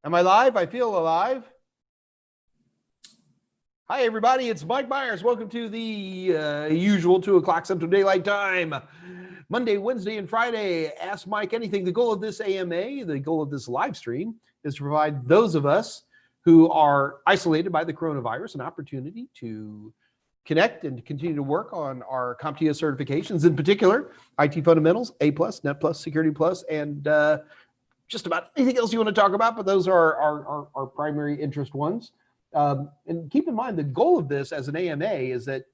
Am I live? I feel alive. Hi, everybody. It's Mike Meyers. Welcome to the usual 2 o'clock Central Daylight Time. Monday, Wednesday, and Friday. Ask Mike anything. The goal of this AMA, the goal of this live stream, is to provide those of us who are isolated by the coronavirus an opportunity to connect and continue to work on our CompTIA certifications, in particular, IT Fundamentals, A+, Net+, Security+, and just about anything else you want to talk about, but those are our primary interest ones. And keep in mind, the goal of this as an AMA is that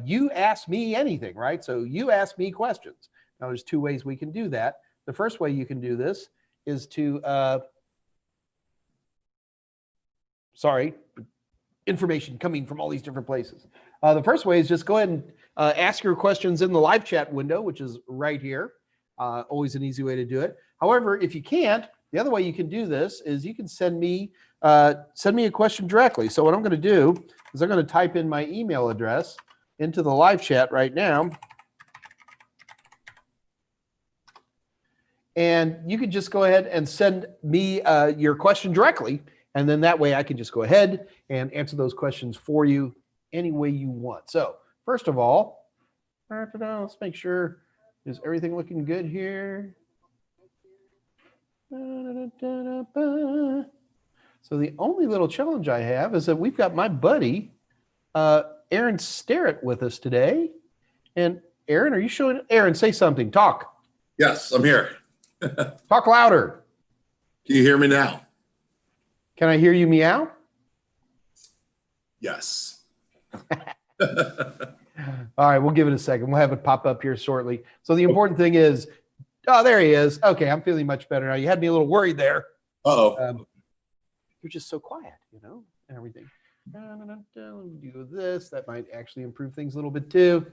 you ask me anything, right? So you ask me questions. Now, there's 2 ways we can do that. The first way you can do this is to, information coming from all these different places. The first way is just go ahead and ask your questions in the live chat window, which is right here. Always an easy way to do it. However, if you can't, the other way you can do this is you can send me a question directly. So what I'm going to do is I'm going to type in my email address into the live chat right now. And you can just go ahead and send me your question directly. And then that way I can just go ahead and answer those questions for you any way you want. So first of all, let's make sure, is everything looking good here? So the only little challenge I have is that we've got my buddy, Aaron Starrett, with us today. And Aaron, are you showing? Aaron, say something. Talk. Yes, I'm here. Talk louder. Can you hear me now? Can I hear you meow? Yes. All right, we'll give it a second. We'll have it pop up here shortly. So the important thing is, oh, there he is. Okay, I'm feeling much better now. You had me a little worried there. Uh-oh. You're just so quiet, you know, and everything. Do this. That might actually improve things a little bit too.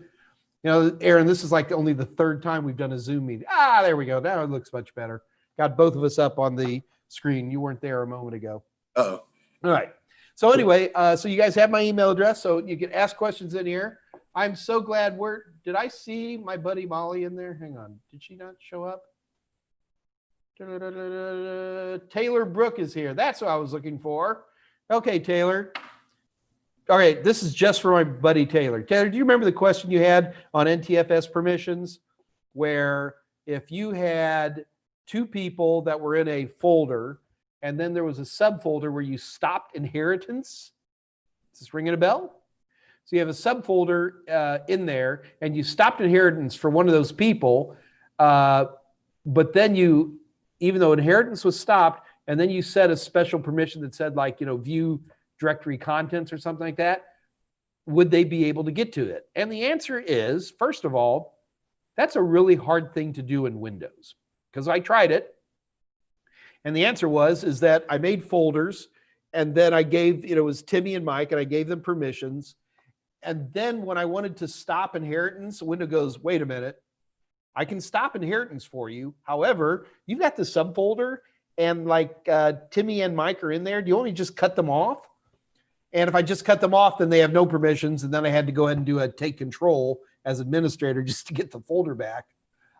You know, Aaron, this is like only the 3rd time we've done a Zoom meeting. Ah, there we go. Now it looks much better. Got both of us up on the screen. You weren't there a moment ago. Uh-oh. All right. So anyway, so you guys have my email address, so you can ask questions in here. I'm so glad did I see my buddy Molly in there? Hang on. Did she not show up? Taylor Brook is here. That's what I was looking for. Okay, Taylor. All right, this is just for my buddy Taylor. Taylor, do you remember the question you had on NTFS permissions, where if you had 2 people that were in a folder, and then there was a subfolder where you stopped inheritance? Is this ringing a bell? So you have a subfolder in there, and you stopped inheritance for one of those people, but then even though inheritance was stopped, and then you set a special permission that said, like, you know, view directory contents or something like that, would they be able to get to it? And the answer is, first of all, that's a really hard thing to do in Windows, because I tried it. And the answer is that I made folders, and then I gave, it was Timmy and Mike, and I gave them permissions. And then when I wanted to stop inheritance, Windows goes, wait a minute, I can stop inheritance for you. However, you've got the subfolder, and like Timmy and Mike are in there. Do you want me to just cut them off? And if I just cut them off, then they have no permissions. And then I had to go ahead and do a take control as administrator just to get the folder back.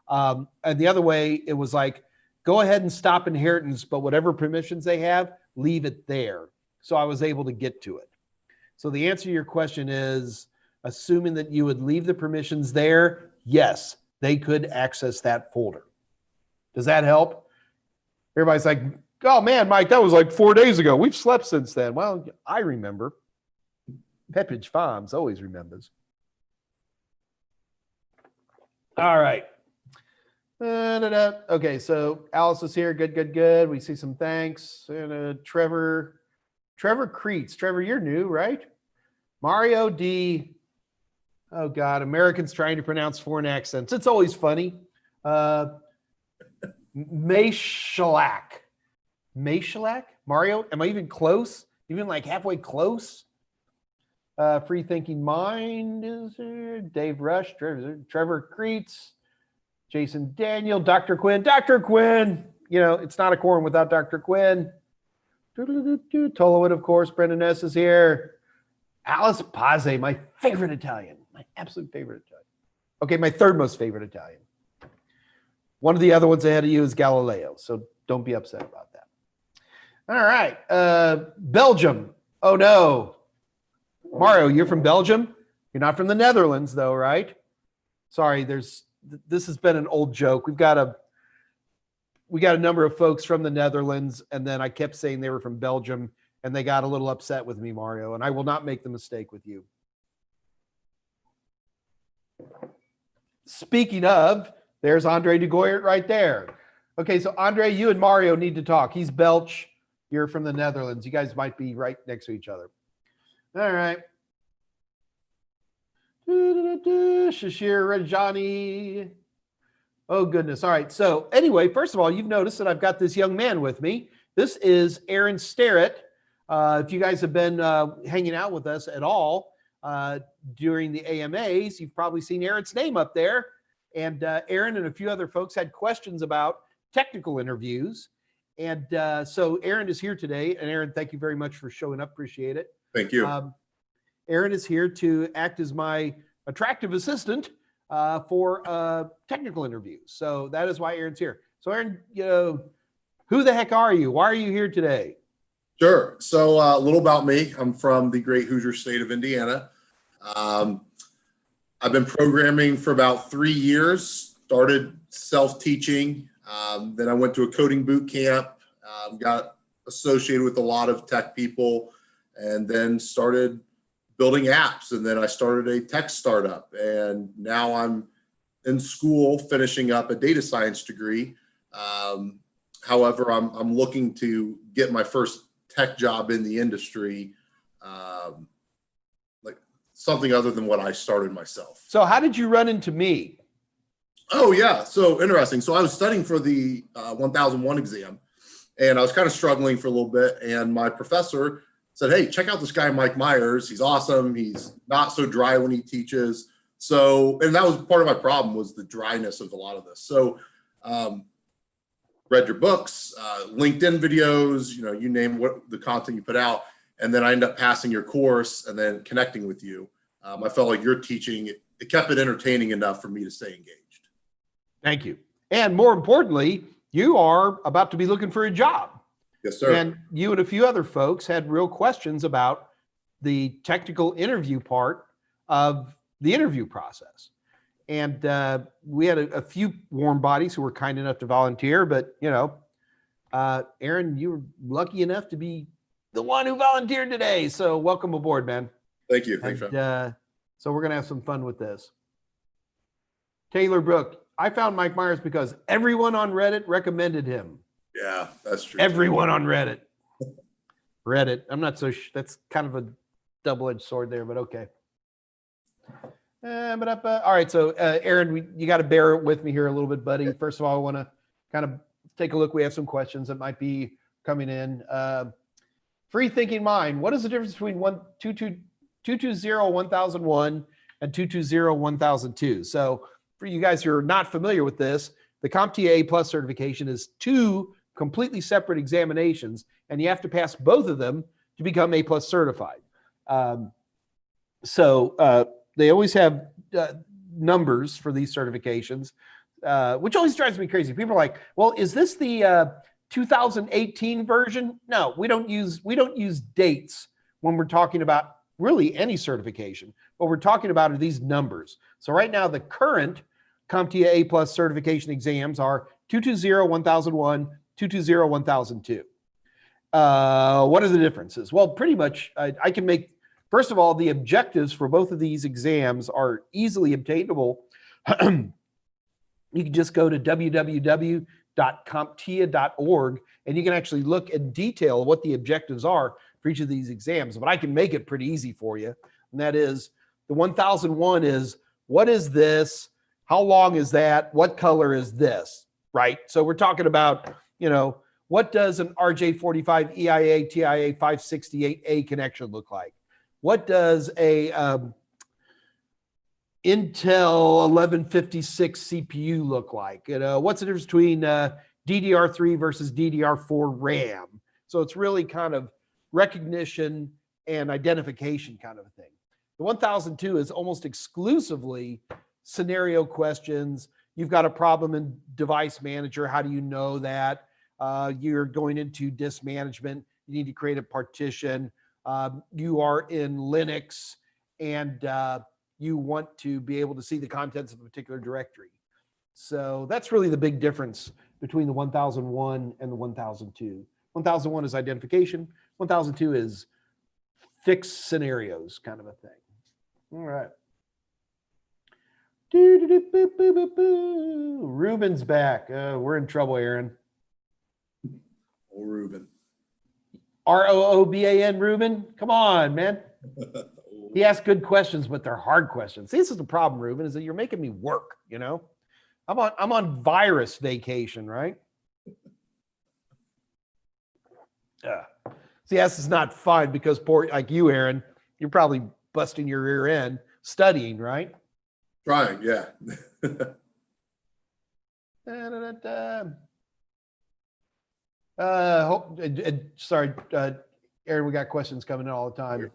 And the other way, it was like, go ahead and stop inheritance, but whatever permissions they have, leave it there. So I was able to get to it. So the answer to your question is, assuming that you would leave the permissions there, yes, they could access that folder. Does that help? Everybody's like, oh man, Mike, that was like 4 days ago. We've slept since then. Well, I remember. Pepperidge Farms always remembers. All right. Okay, so Alice is here. Good. We see some thanks. And Trevor Creets. Trevor, you're new, right? Mario D. Oh God, Americans trying to pronounce foreign accents. It's always funny. Mayshalak. Mario, am I even close? Even like halfway close? Free Thinking Mind is here. Dave Rush, Trevor Creets, Jason Daniel, Dr. Quinn. Dr. Quinn, you know, it's not a quorum without Dr. Quinn. Tolowit, of course. Brendan S. is here. Alice Pazze, my favorite Italian. My absolute favorite Italian. Okay, my 3rd most favorite Italian. One of the other ones ahead of you is Galileo, so don't be upset about that. All right. Belgium. Oh no. Mario, you're from Belgium? You're not from the Netherlands though, right? Sorry, this has been an old joke. We got a number of folks from the Netherlands, and then I kept saying they were from Belgium, and they got a little upset with me, Mario, and I will not make the mistake with you. Speaking of, there's Andre de Gooijer right there. Okay, so Andre, you and Mario need to talk. He's Belch. You're from the Netherlands. You guys might be right next to each other. All right. Shashir Rajani. Oh, goodness. All right. So anyway, first of all, you've noticed that I've got this young man with me. This is Aaron Starrett. If you guys have been hanging out with us at all during the AMAs, you've probably seen Aaron's name up there. And Aaron and a few other folks had questions about technical interviews. And so Aaron is here today. And Aaron, thank you very much for showing up. Appreciate it. Thank you. Aaron is here to act as my attractive assistant for technical interviews. So that is why Aaron's here. So Aaron, who the heck are you? Why are you here today? Sure. So a little about me. I'm from the great Hoosier state of Indiana. I've been programming for about 3 years, started self-teaching. Then I went to a coding boot camp, got associated with a lot of tech people, and then started building apps. And then I started a tech startup, and now I'm in school finishing up a data science degree. However, I'm looking to get my first tech job in the industry, like something other than what I started myself. So how did you run into me? Oh yeah, so interesting. So I was studying for the 1001 exam, and I was kind of struggling for a little bit, and my professor said, hey, check out this guy, Mike Meyers. He's awesome. He's not so dry when he teaches. So, and that was part of my problem, was the dryness of a lot of this. So read your books, LinkedIn videos, you name what the content you put out. And then I ended up passing your course and then connecting with you. I felt like your teaching, it kept it entertaining enough for me to stay engaged. Thank you. And more importantly, you are about to be looking for a job. Yes, sir. And you and a few other folks had real questions about the technical interview part of the interview process. And we had a few warm bodies who were kind enough to volunteer, but Aaron, you were lucky enough to be the one who volunteered today. So welcome aboard, man. Thank you. Thanks, so we're going to have some fun with this. Taylor Brook, I found Mike Meyers because everyone on Reddit recommended him. Yeah, that's true. Everyone on Reddit. Reddit. I'm not so that's kind of a double-edged sword there, but okay. All right, so Aaron, you got to bear with me here a little bit, buddy. First of all, I want to kind of take a look. We have some questions that might be coming in. Free thinking mind. What is the difference between 220-1001 and 220-1002? So for you guys who are not familiar with this, the CompTIA A+ certification is 2 completely separate examinations, and you have to pass both of them to become A+ certified. They always have numbers for these certifications, which always drives me crazy. People are like, well, is this the 2018 version? No, we don't use dates when we're talking about really any certification. What we're talking about are these numbers. So right now, the current CompTIA A+ certification exams are 220-1001, 220-1002. What are the differences? Well, pretty much I can make, first of all, the objectives for both of these exams are easily obtainable. You can just go to www.comptia.org and you can actually look in detail what the objectives are for each of these exams. But I can make it pretty easy for you. And that is, the 1001 is, what is this? How long is that? What color is this? Right? So we're talking about, what does an RJ45 EIA TIA 568A connection look like? What does a Intel 1156 CPU look like? What's the difference between DDR3 versus DDR4 RAM? So it's really kind of recognition and identification kind of a thing. The 1002 is almost exclusively scenario questions. You've got a problem in device manager. How do you know that? You're going into disk management. You need to create a partition. You are in Linux, and you want to be able to see the contents of a particular directory. So that's really the big difference between the 1001 and the 1002. 1001 is identification. 1002 is fixed scenarios kind of a thing. All right. Ruben's back. We're in trouble, Aaron. Oh, Ruben. Rooban, Ruben. Come on, man. He asks good questions, but they're hard questions. See, this is the problem, Ruben, is that you're making me work, you know? I'm on virus vacation, right? See, this is not fun because poor, like you, Aaron, you're probably busting your rear end studying, right? Trying, yeah. Sorry, Aaron, we got questions coming in all the time.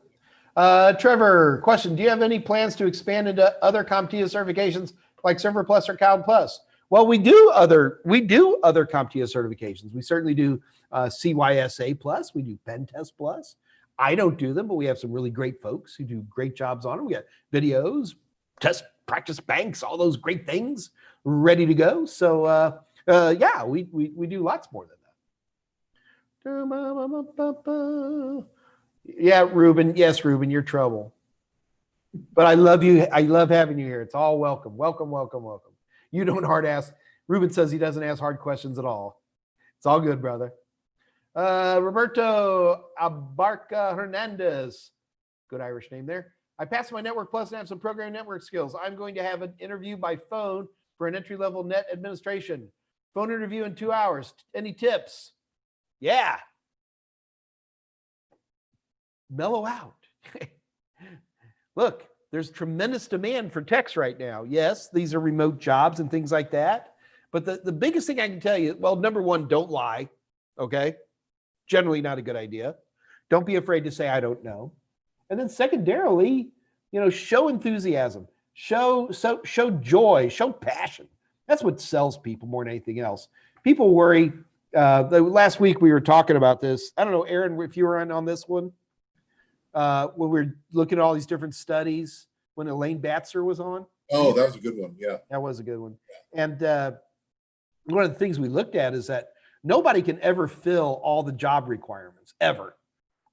Trevor, question, do you have any plans to expand into other CompTIA certifications like Server Plus or Cloud Plus? Well, we do other CompTIA certifications. We certainly do CYSA Plus. We do PenTest Plus. I don't do them, but we have some really great folks who do great jobs on them. We got videos, test practice banks, all those great things ready to go. So yeah, we do lots more than that. Yeah, Ruben. Yes, Ruben, you're trouble. But I love you. I love having you here. It's all welcome. Welcome, welcome, welcome. You don't hard ask. Ruben says he doesn't ask hard questions at all. It's all good, brother. Roberto Abarca Hernandez. Good Irish name there. I passed my Network Plus and have some programming network skills. I'm going to have an interview by phone for an entry-level net administration. Phone interview in 2 hours. Any tips? Yeah. Mellow out. Look, there's tremendous demand for techs right now. Yes, these are remote jobs and things like that. But the biggest thing I can tell you, well, number one, don't lie. Okay. Generally not a good idea. Don't be afraid to say, I don't know. And then secondarily, show enthusiasm, show joy, show passion. That's what sells people more than anything else. People worry. Last week we were talking about this. I don't know, Aaron, if you were on this one, when we were looking at all these different studies when Elaine Batzer was on. Oh, that was a good one. Yeah. That was a good one. And one of the things we looked at is that nobody can ever fill all the job requirements ever.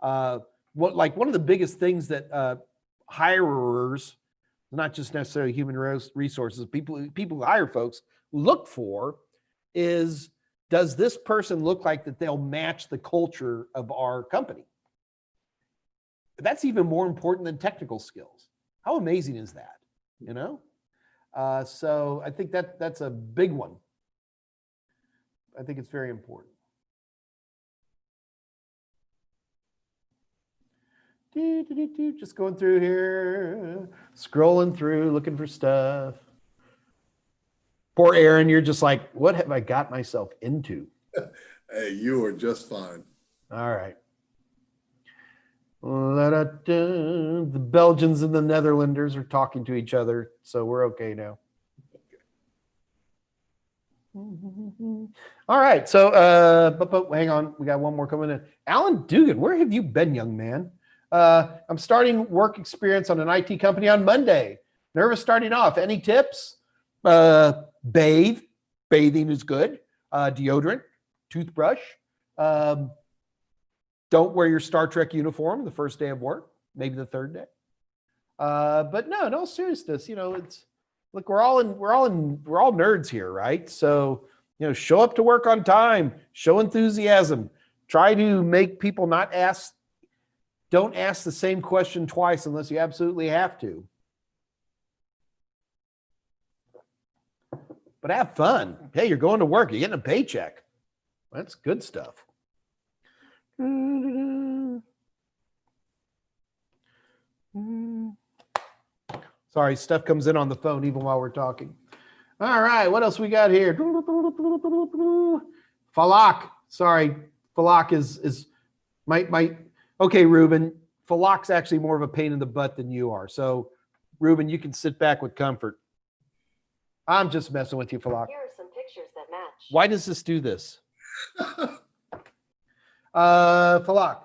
One of the biggest things that hirers, not just necessarily human resources, people who hire folks look for is, does this person look like that they'll match the culture of our company? That's even more important than technical skills. How amazing is that? So I think that's a big one. I think it's very important. Just going through here, scrolling through, looking for stuff. Poor Aaron, you're just like, what have I got myself into? Hey, you are just fine. All right. The Belgians and the Netherlanders are talking to each other, so we're okay now. All right, so but hang on, we got one more coming in. Alan Dugan, where have you been, young man? I'm starting work experience on an IT company on Monday. Nervous starting off. Any tips? Bathe. Bathing is good. Deodorant, toothbrush. Don't wear your Star Trek uniform the first day of work, maybe the third day. But no, in all seriousness, it's, look, we're all nerds here, right? So, show up to work on time, show enthusiasm, try to make people don't ask the same question twice unless you absolutely have to. But have fun. Hey, you're going to work, you're getting a paycheck. That's good stuff. Sorry, stuff comes in on the phone even while we're talking. All right, what else we got here? Falak. Sorry, Falak is my okay, Ruben. Falak's actually more of a pain in the butt than you are. So, Ruben, you can sit back with comfort. I'm just messing with you, Falak. Here are some pictures that match. Why does this do this? Falak,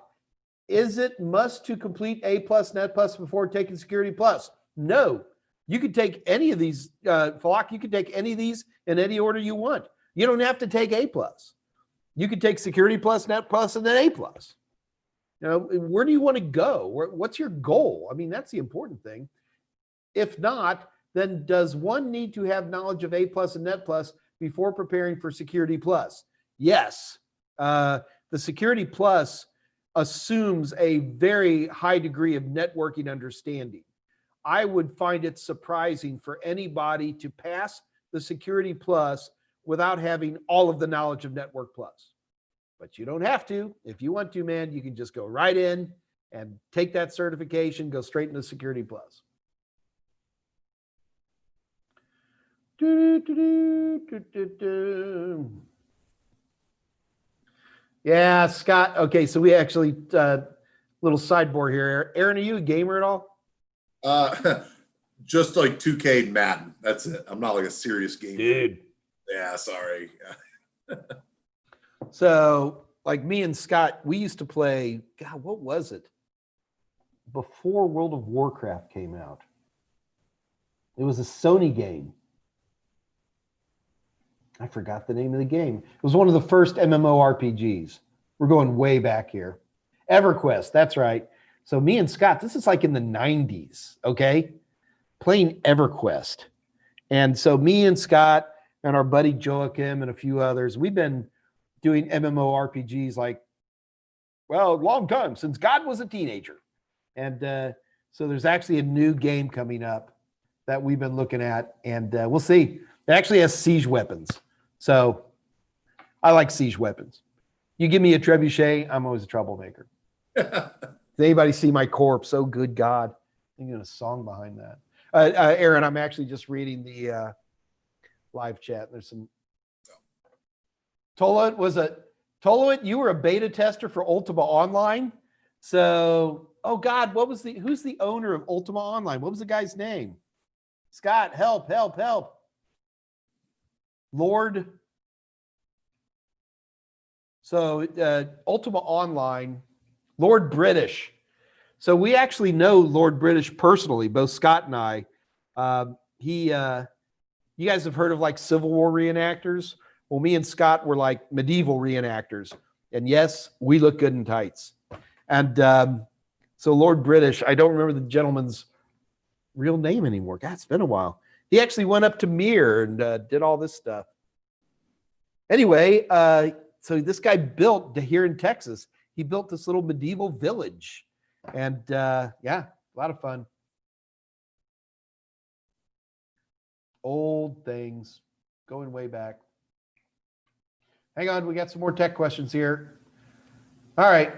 is it must to complete A plus Net Plus before taking Security Plus? No. You could take any of these, Falak, you could take any of these in any order you want. You don't have to take A plus. You could take Security Plus, Net Plus, and then A plus. You know, where do you want to go? What's your goal? I mean, that's the important thing. If not, then does one need to have knowledge of A plus and Net Plus before preparing for Security Plus? Yes. The Security Plus assumes a very high degree of networking understanding. I would find it surprising for anybody to pass the Security Plus without having all of the knowledge of Network Plus. But you don't have to. If you want to, man, you can just go right in and take that certification, go straight into Security Plus. Yeah, Scott. Okay, so we actually, little sideboard here. Aaron, are you a gamer at all? Just like 2K Madden. That's it. I'm not like a serious gamer. Dude. Yeah, sorry. So, like me and Scott, we used to play, God, what was it? Before World of Warcraft came out. It was a Sony game. I forgot the name of the game. It was one of the first MMORPGs. We're going way back here. EverQuest, that's right. So me and Scott, this is like in the 90s, okay? Playing EverQuest. And so me and Scott and our buddy Joachim and a few others, we've been doing MMORPGs like, well, a long time, since God was a teenager. And so there's actually a new game coming up that we've been looking at, and we'll see. It actually has siege weapons. So I like siege weapons. You give me a trebuchet, I'm always a troublemaker. Does anybody see my corpse? Oh, good God. I'm getting a song behind that. Aaron, I'm actually just reading the live chat. There's some. Tolowit, you were a beta tester for Ultima Online. So, oh God, who's the owner of Ultima Online? What was the guy's name? Scott, help. Lord. So Ultima Online, Lord British. So we actually know Lord British personally, both Scott and I. You guys have heard of like Civil War reenactors? Well, me and Scott were like medieval reenactors. And yes, we look good in tights. And so Lord British, I don't remember the gentleman's real name anymore. God, it's been a while. He actually went up to Mir and did all this stuff. Anyway, so this guy built here in Texas, he built this little medieval village. And yeah, a lot of fun. Old things, going way back. Hang on, we got some more tech questions here. All right,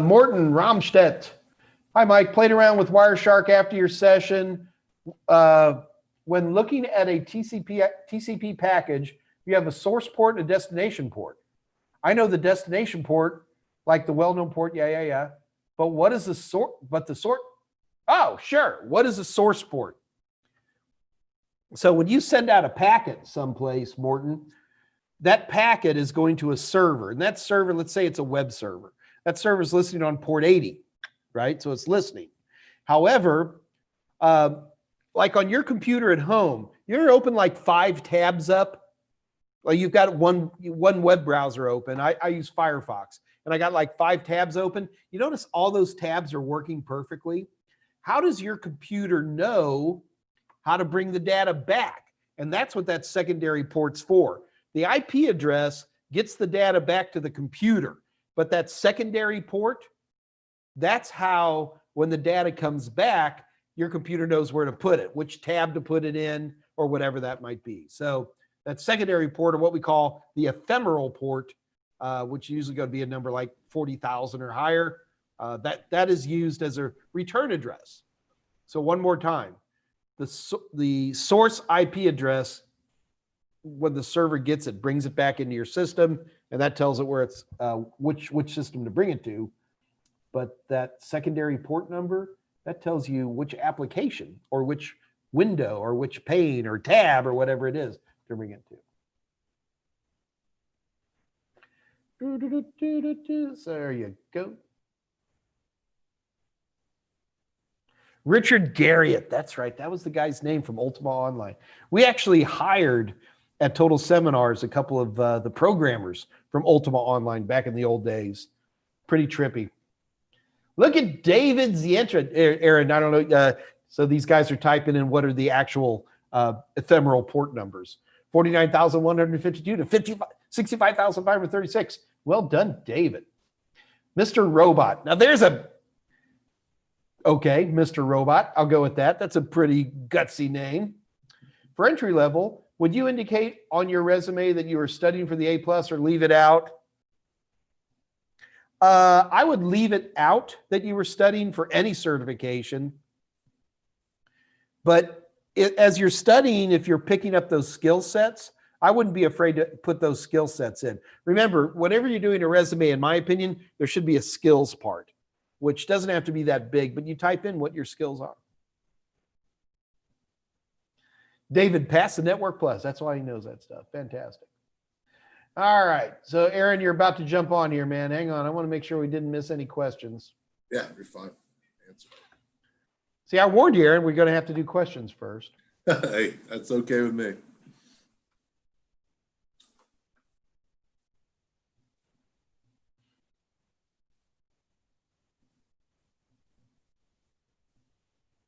Morton Romstedt. Hi, Mike. Played around with Wireshark after your session. When looking at a TCP package, you have a source port and a destination port. I know the destination port, like the well-known port, yeah. But what is the source? Oh, sure. What is a source port? So when you send out a packet someplace, Morton, that packet is going to a server. And that server, let's say it's a web server. That server is listening on port 80, right? So it's listening. However, like on your computer at home, you're open like 5 tabs up. Like you've got one web browser open. I use Firefox, and I got like 5 tabs open. You notice all those tabs are working perfectly. How does your computer know how to bring the data back? And that's what that secondary port's for. The IP address gets the data back to the computer, but that secondary port, that's how when the data comes back, your computer knows where to put it, which tab to put it in, or whatever that might be. So that secondary port, or what we call the ephemeral port, which is usually going to be a number like 40,000 or higher, that is used as a return address. So one more time, the source IP address, when the server gets it, brings it back into your system, and that tells it where it's which system to bring it to. But that secondary port number, that tells you which application or which window or which pane or tab or whatever it is to bring it to. So there you go. Richard Garriott. That's right. That was the guy's name from Ultima Online. We actually hired at Total Seminars a couple of the programmers from Ultima Online back in the old days. Pretty trippy. Look at David Zientra. Aaron, I don't know. So these guys are typing in what are the actual ephemeral port numbers. 49,152 to 65,536. Well done, David. Mr. Robot. Now there's a, okay, Mr. Robot. I'll go with that. That's a pretty gutsy name. For entry level, would you indicate on your resume that you are studying for the A+ or leave it out? I would leave it out that you were studying for any certification. But as you're studying, if you're picking up those skill sets, I wouldn't be afraid to put those skill sets in. Remember, whatever you're doing a resume, in my opinion, there should be a skills part, which doesn't have to be that big, but you type in what your skills are. David passed the Network Plus. That's why he knows that stuff. Fantastic. All right. So, Aaron, you're about to jump on here, man. Hang on. I want to make sure we didn't miss any questions. Yeah, you're fine. Answer. See, I warned you, Aaron, we're going to have to do questions first. Hey, that's okay with me.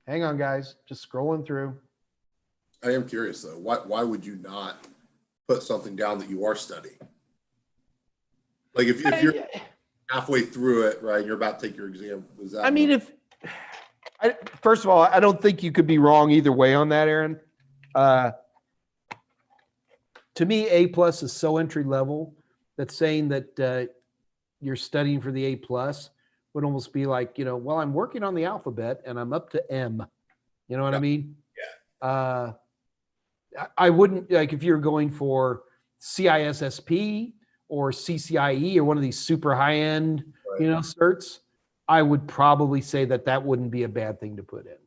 Hang on, guys. Just scrolling through. I am curious, though. Why would you not put something down that you are studying? Like if you're halfway through it, right, you're about to take your exam. Was that? I mean, first of all, I don't think you could be wrong either way on that, Aaron. To me, A+ is so entry level that saying that you're studying for the A+ would almost be like, you know, well, I'm working on the alphabet and I'm up to M. You know what I mean? Yeah. I wouldn't, like, if you're going for CISSP or CCIE or one of these super high-end, Right. you know, certs, I would probably say that that wouldn't be a bad thing to put in.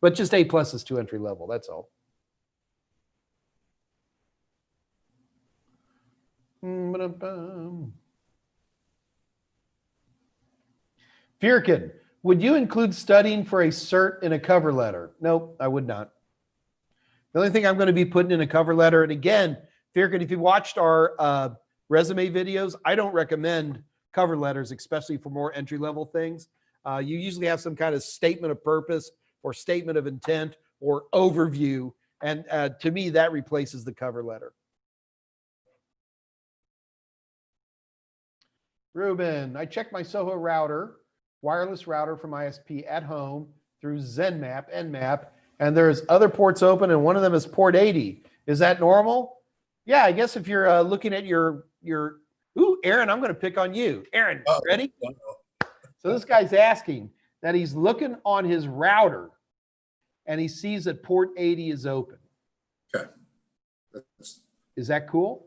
But just A+ is too entry level. That's all. Firkin, would you include studying for a cert in a cover letter? Nope, I would not. The only thing I'm going to be putting in a cover letter, and again, Firkin, if you watched our resume videos, I don't recommend cover letters, especially for more entry-level things. You usually have some kind of statement of purpose or statement of intent or overview, and to me, that replaces the cover letter. Ruben, I checked my Soho router, wireless router from ISP at home through ZenMap, Nmap, and there's other ports open, and one of them is port 80. Is that normal? Yeah, I guess if you're looking at your, ooh, Aaron, I'm going to pick on you. Aaron, ready? So this guy's asking that he's looking on his router, and he sees that port 80 is open. Okay. Is that cool?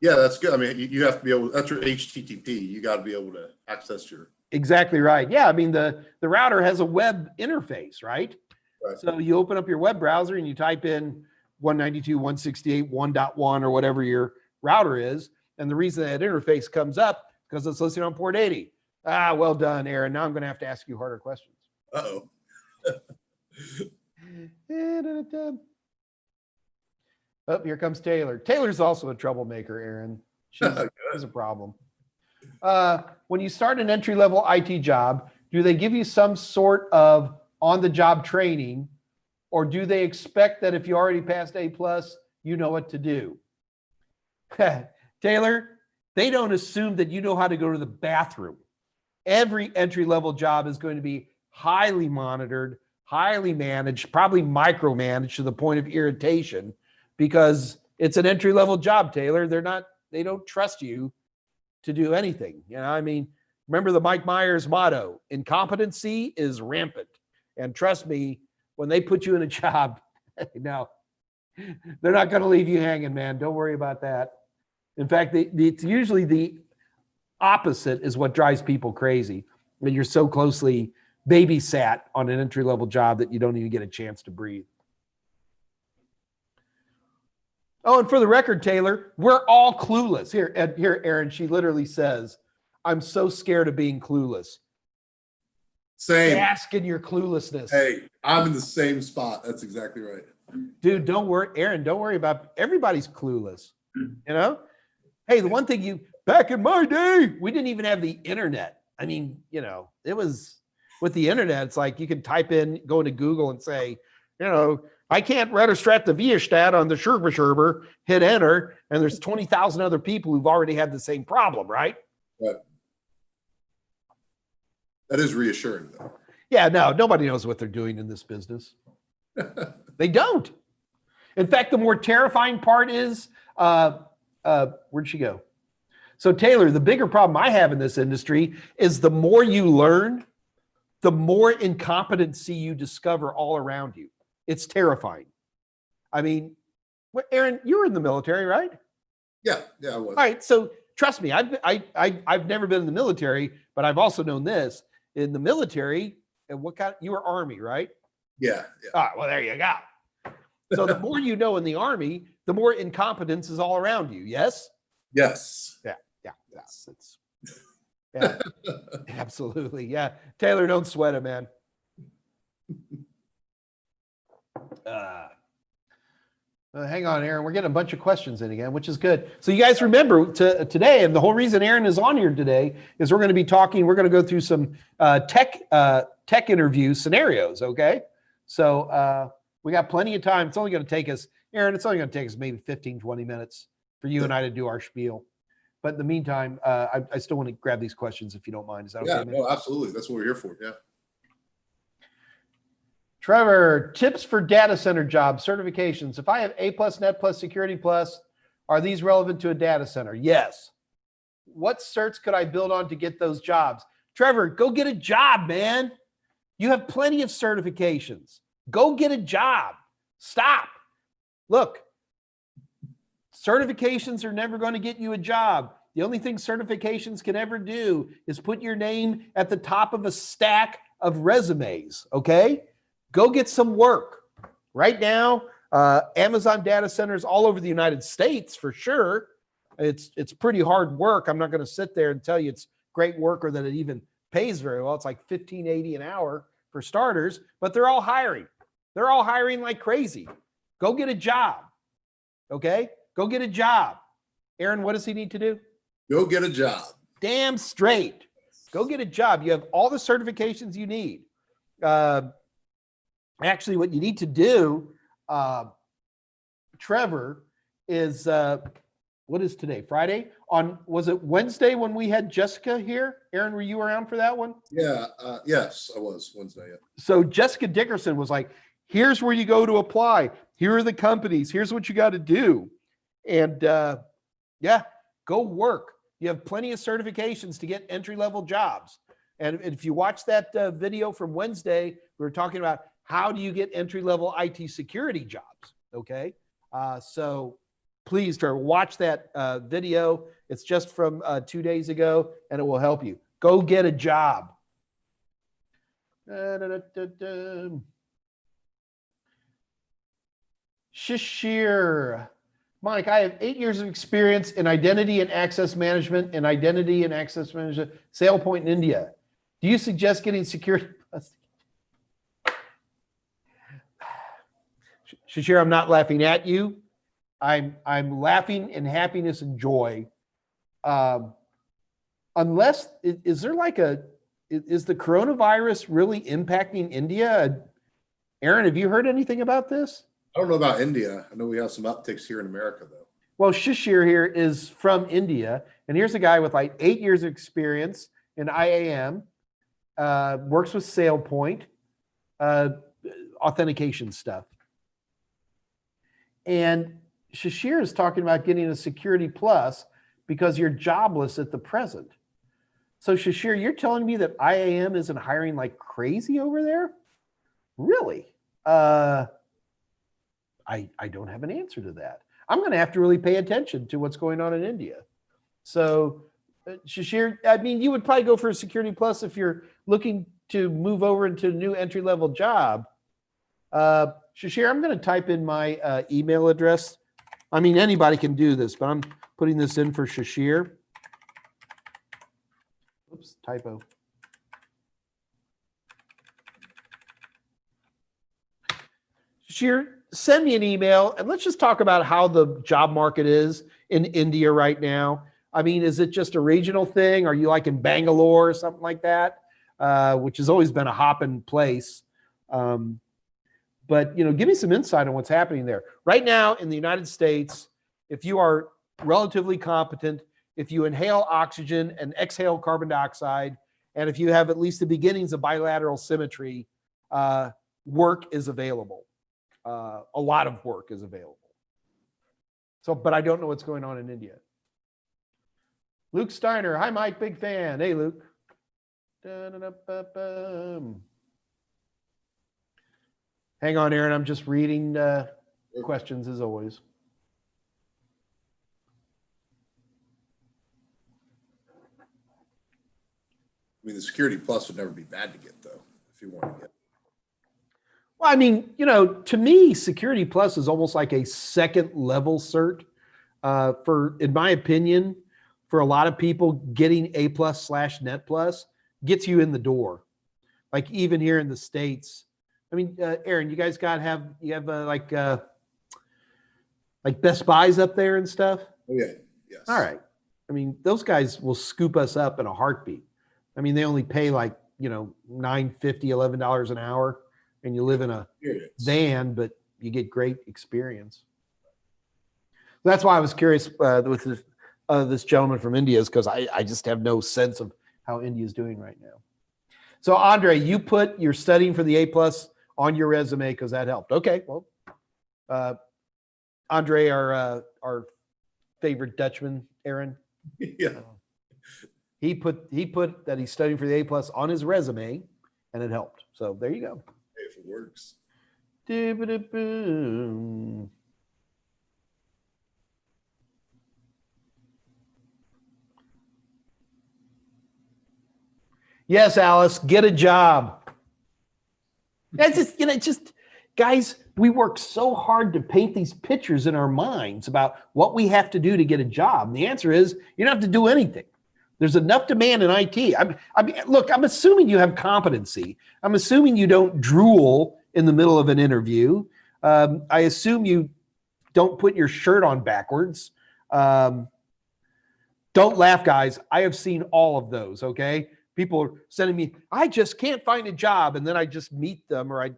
Yeah, that's good. I mean, you have to be able, that's your HTTP. You got to be able to access your. Exactly right. Yeah, I mean, the router has a web interface, right? Right. So you open up your web browser and you type in 192.168.1.1 or whatever your router is. And the reason that interface comes up because it's listed on port 80. Ah, well done, Aaron. Now I'm going to have to ask you harder questions. Uh-oh. Oh, here comes Taylor. Taylor's also a troublemaker, Aaron. She's a problem. When you start an entry-level IT job, do they give you some sort of on-the-job training, or do they expect that if you already passed A+, you know what to do? Taylor, they don't assume that you know how to go to the bathroom. Every entry-level job is going to be highly monitored, highly managed, probably micromanaged to the point of irritation, because it's an entry-level job, Taylor. They don't trust you to do anything. You know, I mean, remember the Mike Meyers motto, incompetency is rampant. And trust me, when they put you in a job, no, they're not going to leave you hanging, man. Don't worry about that. In fact, it's usually the opposite is what drives people crazy, when you're so closely babysat on an entry-level job that you don't even get a chance to breathe. Oh, and for the record, Taylor, we're all clueless. Here, Aaron, she literally says, I'm so scared of being clueless. Same. Bask in your cluelessness. Hey, I'm in the same spot. That's exactly right. Dude, don't worry. Aaron, don't worry about everybody's clueless. You know? Hey, the one thing back in my day, we didn't even have the internet. I mean, it was with the internet, it's like you can type in, go into Google and say, I can't register the Viestat on the Sherber, hit enter, and there's 20,000 other people who've already had the same problem, right? Right. That is reassuring, though. Yeah, no, nobody knows what they're doing in this business. They don't. In fact, the more terrifying part is, where'd she go? So Taylor, the bigger problem I have in this industry is the more you learn, the more incompetency you discover all around you. It's terrifying. I mean, Aaron, you were in the military, right? Yeah, I was. All right, so trust me, I've never been in the military, but I've also known this. In the military, and you were Army, right? Yeah. All right, well, there you go. So the more you know in the Army, the more incompetence is all around you. Yes? Yes. Yeah, absolutely. Yeah. Taylor, don't sweat it, man. Hang on, Aaron. We're getting a bunch of questions in again, which is good. So you guys remember today, and the whole reason Aaron is on here today is we're going to go through some tech interview scenarios, okay? So we got plenty of time. It's only going to take us, Aaron, maybe 15, 20 minutes for you and I to do our spiel. But in the meantime, I still want to grab these questions if you don't mind. Is that okay? Yeah, no, absolutely. That's what we're here for, yeah. Trevor, tips for data center jobs, certifications. If I have A+, Net+, Security+, are these relevant to a data center? Yes. What certs could I build on to get those jobs? Trevor, go get a job, man. You have plenty of certifications. Go get a job. Stop. Look, certifications are never going to get you a job. The only thing certifications can ever do is put your name at the top of a stack of resumes, okay? Go get some work. Right now, Amazon data centers all over the United States, for sure. It's pretty hard work. I'm not going to sit there and tell you it's great work or that it even pays very well. It's like $15.80 an hour for starters, but they're all hiring. They're all hiring like crazy. Go get a job, okay? Go get a job. Aaron, what does he need to do? Go get a job. Damn straight. Go get a job. You have all the certifications you need. Actually, what you need to do, Trevor, is what is today? Friday? Was it Wednesday when we had Jessica here? Aaron, were you around for that one? Yeah. Yes, I was Wednesday. Yeah. So Jessica Dickerson was like, "Here's where you go to apply. Here are the companies. Here's what you got to do." And yeah, go work. You have plenty of certifications to get entry-level jobs. And if you watch that video from Wednesday, we were talking about how do you get entry-level IT security jobs, okay? So please, Trevor, watch that video. It's just from 2 days ago, and it will help you. Go get a job. Shishir. Mike, I have 8 years of experience in identity and access management SailPoint in India. Do you suggest getting security? Shashir, I'm not laughing at you. I'm laughing in happiness and joy. Unless, is the coronavirus really impacting India? Aaron, have you heard anything about this? I don't know about India. I know we have some upticks here in America, though. Well, Shishir here is from India, and here's a guy with like 8 years of experience in IAM, works with SailPoint, authentication stuff. And Shishir is talking about getting a Security Plus because you're jobless at the present. So Shishir, you're telling me that IAM isn't hiring like crazy over there? Really? I don't have an answer to that. I'm going to have to really pay attention to what's going on in India. So Shishir, I mean, you would probably go for a Security Plus if you're looking to move over into a new entry-level job. Shishir, I'm going to type in my email address I mean, anybody can do this, but I'm putting this in for Shashir. Oops, typo. Shashir, send me an email and let's just talk about how the job market is in India right now. I mean, is it just a regional thing? Are you like in Bangalore or something like that? Which has always been a hopping place. But, give me some insight on what's happening there. Right now in the United States, if you are relatively competent, if you inhale oxygen and exhale carbon dioxide, and if you have at least the beginnings of bilateral symmetry, work is available. A lot of work is available. So, but I don't know what's going on in India. Luke Steiner. Hi, Mike. Big fan. Hey, Luke. Hang on, Aaron. I'm just reading questions as always. I mean, the Security Plus would never be bad to get, though, if you want to get. Well, I mean, to me, Security Plus is almost like a second level cert. In my opinion, for a lot of people, getting A+/Net Plus gets you in the door. Like even here in the States. I mean, Aaron, you guys have like Best Buys up there and stuff? Oh, yeah. Yes. All right. I mean, those guys will scoop us up in a heartbeat. I mean, they only pay like, $9.50, $11 an hour, and you live in a van, but you get great experience. That's why I was curious with this gentleman from India, is because I just have no sense of how India is doing right now. So, Andre, you put your studying for the A+ on your resume because that helped. Okay, well, Andre, our favorite Dutchman, Aaron. Yeah. He put that he's studying for the A+ on his resume, and it helped. So there you go. If it works. Boom. Yes, Alice, get a job. That's just guys, we work so hard to paint these pictures in our minds about what we have to do to get a job. And the answer is you don't have to do anything. There's enough demand in IT. Look, I'm assuming you have competency. I'm assuming you don't drool in the middle of an interview. I assume you don't put your shirt on backwards. Don't laugh, guys. I have seen all of those, okay? People are sending me, I just can't find a job. And then I just meet them, or I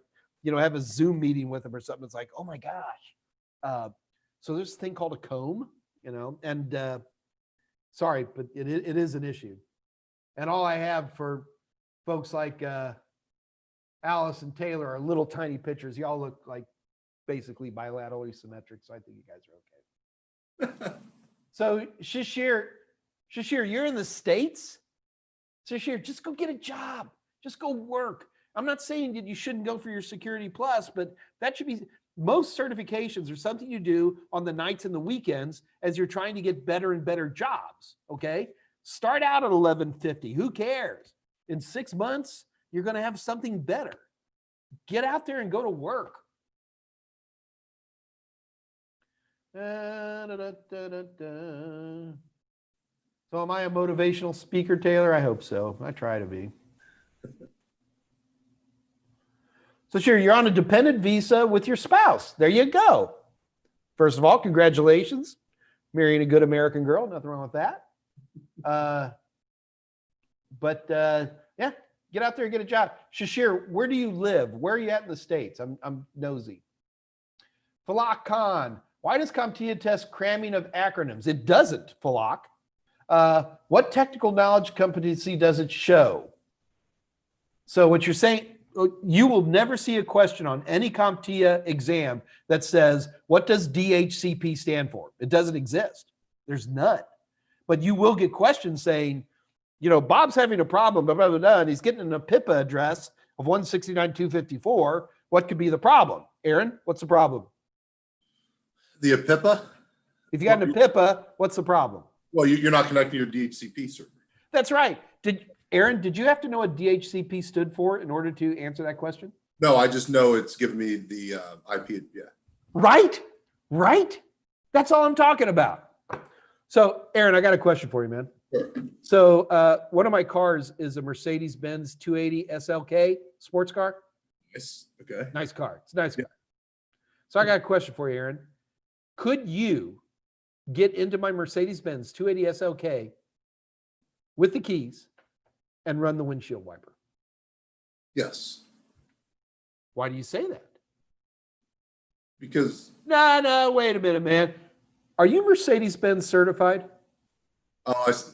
have a Zoom meeting with them or something. It's like, oh my gosh. So there's a thing called a comb, and sorry, but it is an issue. And all I have for folks like Alice and Taylor are little tiny pictures. Y'all look like basically bilaterally symmetric. So I think you guys are okay. So Shashir, you're in the States? Shashir, just go get a job. Just go work. I'm not saying that you shouldn't go for your Security Plus, but that should be, most certifications are something you do on the nights and the weekends as you're trying to get better and better jobs, okay? Start out at $11.50. Who cares? In 6 months, you're going to have something better. Get out there and go to work. So am I a motivational speaker, Taylor? I hope so. I try to be. So sure, you're on a dependent visa with your spouse. There you go. First of all, congratulations. Marrying a good American girl. Nothing wrong with that. Yeah, get out there and get a job. Shashir, where do you live? Where are you at in the States? I'm nosy. Falak Khan, why does CompTIA test cramming of acronyms? It doesn't, Falak. What technical knowledge competency does it show? So what you're saying, you will never see a question on any CompTIA exam that says, what does DHCP stand for? It doesn't exist. There's none. But you will get questions saying, Bob's having a problem, blah, blah, blah, blah, and he's getting an PIPA address of 169.254. What could be the problem? Aaron, what's the problem? The PIPA? If you got an PIPA, what's the problem? Well, you're not connecting your DHCP server. That's right. Aaron, did you have to know what DHCP stood for in order to answer that question? No, I just know it's giving me the IP. Yeah. Right. That's all I'm talking about. So, Aaron, I got a question for you, man. Sure. So, one of my cars is a Mercedes-Benz 280 SLK sports car. Yes. Okay. Nice car. It's a nice car. So, I got a question for you, Aaron. Could you get into my Mercedes-Benz 280 SLK with the keys and run the windshield wiper? Yes. Why do you say that? Because No, wait a minute, man. Are you Mercedes-Benz certified?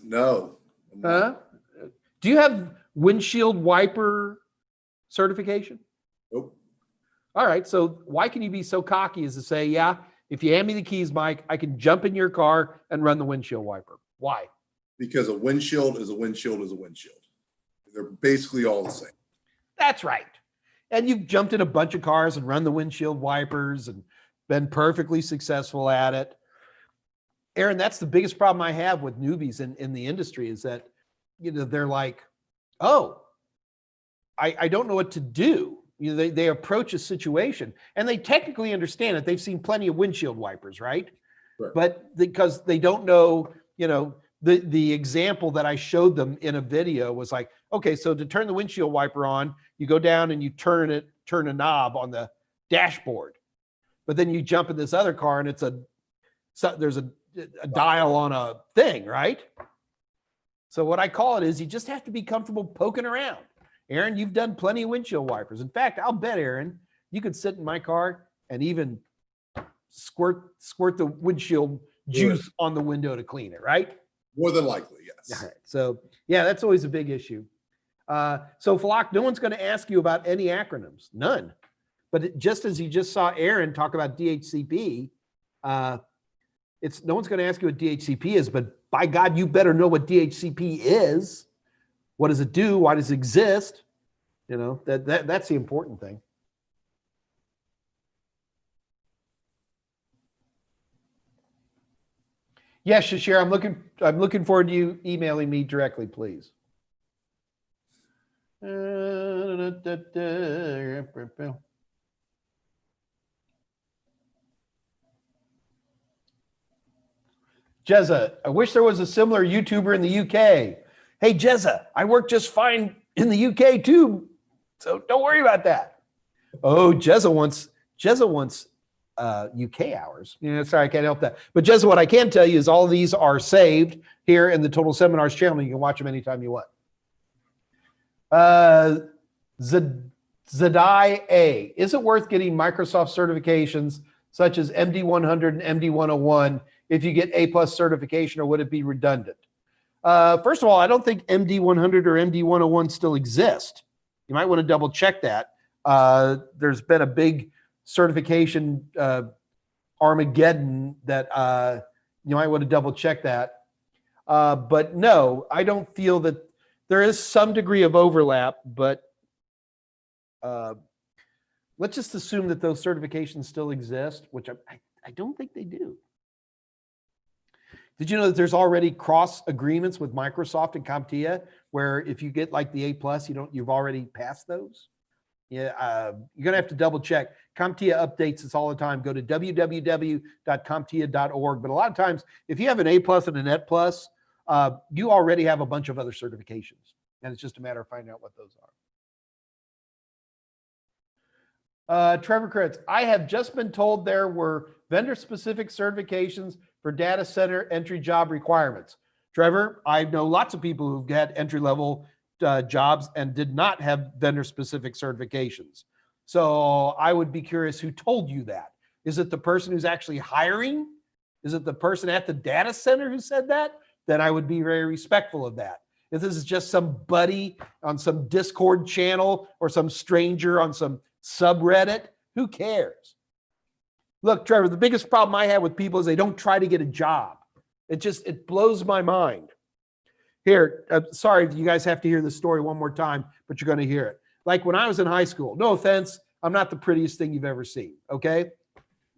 no. I'm not. Huh? Do you have windshield wiper certification? Nope. All right. So why can you be so cocky as to say, yeah, if you hand me the keys, Mike, I can jump in your car and run the windshield wiper? Why? Because a windshield is a windshield is a windshield. They're basically all the same. That's right. And you've jumped in a bunch of cars and run the windshield wipers and been perfectly successful at it. Aaron, that's the biggest problem I have with newbies in the industry is that, they're like, oh, I don't know what to do. They approach a situation and they technically understand it. They've seen plenty of windshield wipers, right? Right. But because they don't know, the example that I showed them in a video was like, okay, so to turn the windshield wiper on, you go down and you turn a knob on the dashboard. But then you jump in this other car and there's a dial on a thing, right? So what I call it is you just have to be comfortable poking around. Aaron, you've done plenty of windshield wipers. In fact, I'll bet, Aaron, you could sit in my car and even squirt the windshield juice on the window to clean it, right? More than likely, yes. All right. So yeah, that's always a big issue. So Flock, no one's going to ask you about any acronyms, none. But just as you just saw Aaron talk about DHCP, no one's going to ask you what DHCP is, but by God, you better know what DHCP is. What does it do? Why does it exist? That's the important thing. Yes, Shashir, I'm looking forward to you emailing me directly, please. Jezza, I wish there was a similar YouTuber in the UK. Hey, Jezza, I work just fine in the UK too, so don't worry about that. Oh, Jezza wants UK hours. Sorry, I can't help that. But Jezza, what I can tell you is all of these are saved here in the Total Seminars channel. You can watch them anytime you want. Zadai A, is it worth getting Microsoft certifications such as MD100 and MD101 if you get A+ certification, or would it be redundant? First of all, I don't think MD100 or MD101 still exist. You might want to double check that. There's been a big certification Armageddon that you might want to double check that. But no, I don't feel that there is some degree of overlap, but let's just assume that those certifications still exist, which I don't think they do. Did you know that there's already cross agreements with Microsoft and CompTIA where if you get like the A+, you've already passed those? Yeah, you're gonna have to double check. CompTIA updates this all the time. Go to www.comptia.org. But a lot of times, if you have an A+ and a Net+, you already have a bunch of other certifications, and it's just a matter of finding out what those are. Trevor Kretz, I have just been told there were vendor-specific certifications for data center entry job requirements. Trevor, I know lots of people who've had entry-level jobs and did not have vendor-specific certifications. So I would be curious who told you that. Is it the person who's actually hiring? Is it the person at the data center who said that? Then I would be very respectful of that. If this is just some buddy on some Discord channel or some stranger on some subreddit, who cares? Look, Trevor, the biggest problem I have with people is they don't try to get a job. It blows my mind. Here, sorry if you guys have to hear this story one more time, but you're going to hear it. Like when I was in high school, no offense, I'm not the prettiest thing you've ever seen, okay?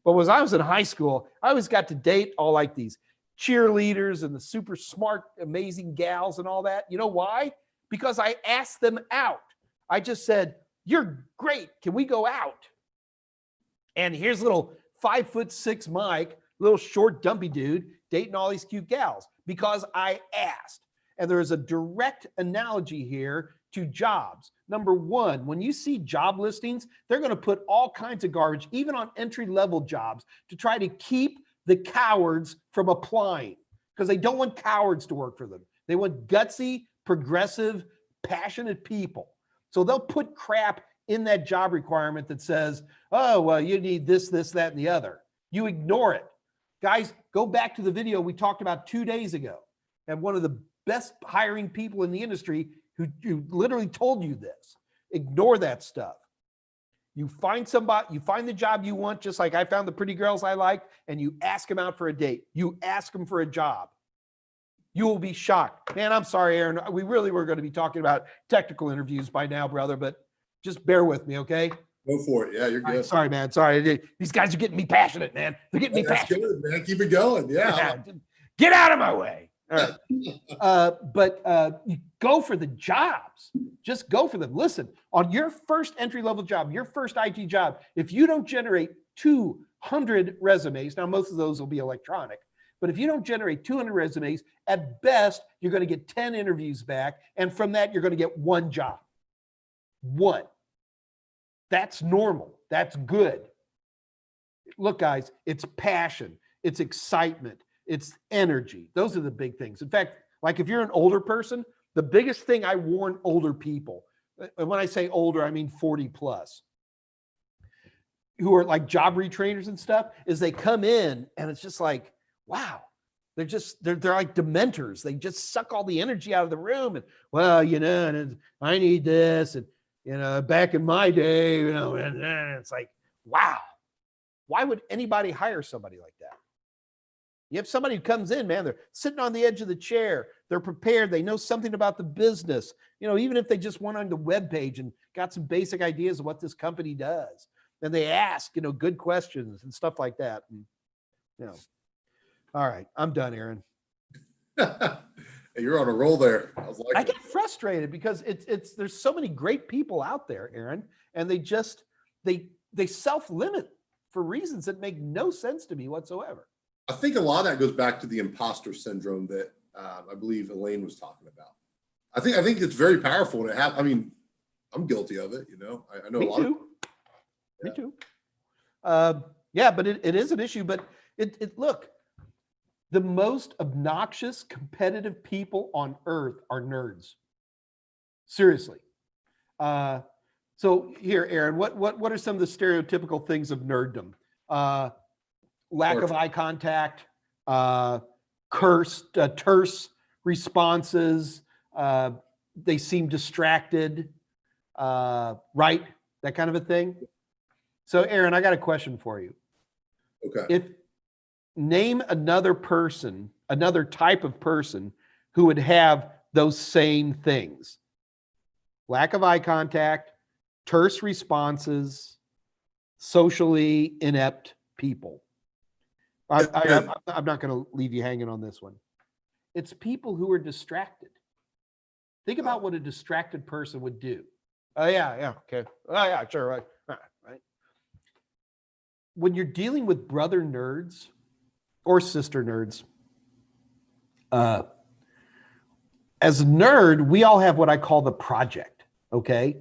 But when I was in high school, I always got to date all like these cheerleaders and the super smart, amazing gals and all that. You know why? Because I asked them out. I just said, "You're great. Can we go out?" And here's little 5'6" Mike little short, dumpy dude dating all these cute gals because I asked. And there is a direct analogy here to jobs. Number one, when you see job listings, they're going to put all kinds of garbage, even on entry-level jobs, to try to keep the cowards from applying because they don't want cowards to work for them. They want gutsy, progressive, passionate people. So they'll put crap in that job requirement that says, oh, well, you need this, that, and the other. You ignore it. Guys, go back to the video we talked about 2 days ago. And one of the best hiring people in the industry who literally told you this. Ignore that stuff. You find somebody, you find the job you want, just like I found the pretty girls I like, and you ask them out for a date. You ask them for a job. You will be shocked. Man, I'm sorry, Aaron. We really were going to be talking about technical interviews by now, brother, but just bear with me, okay? Go for it. Yeah, you're good. Right, sorry, man. Sorry. These guys are getting me passionate, man. They're getting me That's passionate. good, man. Keep it going. Yeah. Get out of my way. All right. But you go for the jobs. Just go for them. Listen, on your first entry-level job, your first IT job, if you don't generate 200 resumes, now most of those will be electronic, but if you don't generate 200 resumes, at best, you're going to get 10 interviews back. And from that, you're going to get one job. One. That's normal. That's good. Look, guys, it's passion. It's excitement. It's energy. Those are the big things. In fact, like if you're an older person, the biggest thing I warn older people, and when I say older, I mean 40 plus, who are like job retrainers and stuff, is they come in and it's just like, wow, they're like dementors. They just suck all the energy out of the room. And well, you know, and I need this. And, you know, back in my day, you know, and it's like, wow, why would anybody hire somebody like that? You have somebody who comes in, man, they're sitting on the edge of the chair. They're prepared. They know something about the business. You know, even if they just went on the webpage and got some basic ideas of what this company does. And they ask, you know, good questions and stuff like that. And, you know, all right, I'm done, Aaron. You're on a roll there. I get frustrated because there's so many great people out there, Aaron, and they self-limit for reasons that make no sense to me whatsoever. I think a lot of that goes back to the imposter syndrome that I believe Elaine was talking about. I think it's very powerful to have. I mean, I'm guilty of it. You know, I know Me a lot. Too. Yeah. Me too. Yeah, but it is an issue. But look, the most obnoxious, competitive people on earth are nerds. Seriously. So here, Aaron, what are some of the stereotypical things of nerddom? Lack of eye contact, terse responses. They seem distracted, right? That kind of a thing. So, Aaron, I got a question for you. Okay. Name another person, another type of person who would have those same things: lack of eye contact, terse responses, socially inept people. I'm not going to leave you hanging on this one. It's people who are distracted. Think about what a distracted person would do. Oh, yeah, okay. Oh, yeah, sure, right. When you're dealing with brother nerds or sister nerds, as a nerd, we all have what I call the project, okay?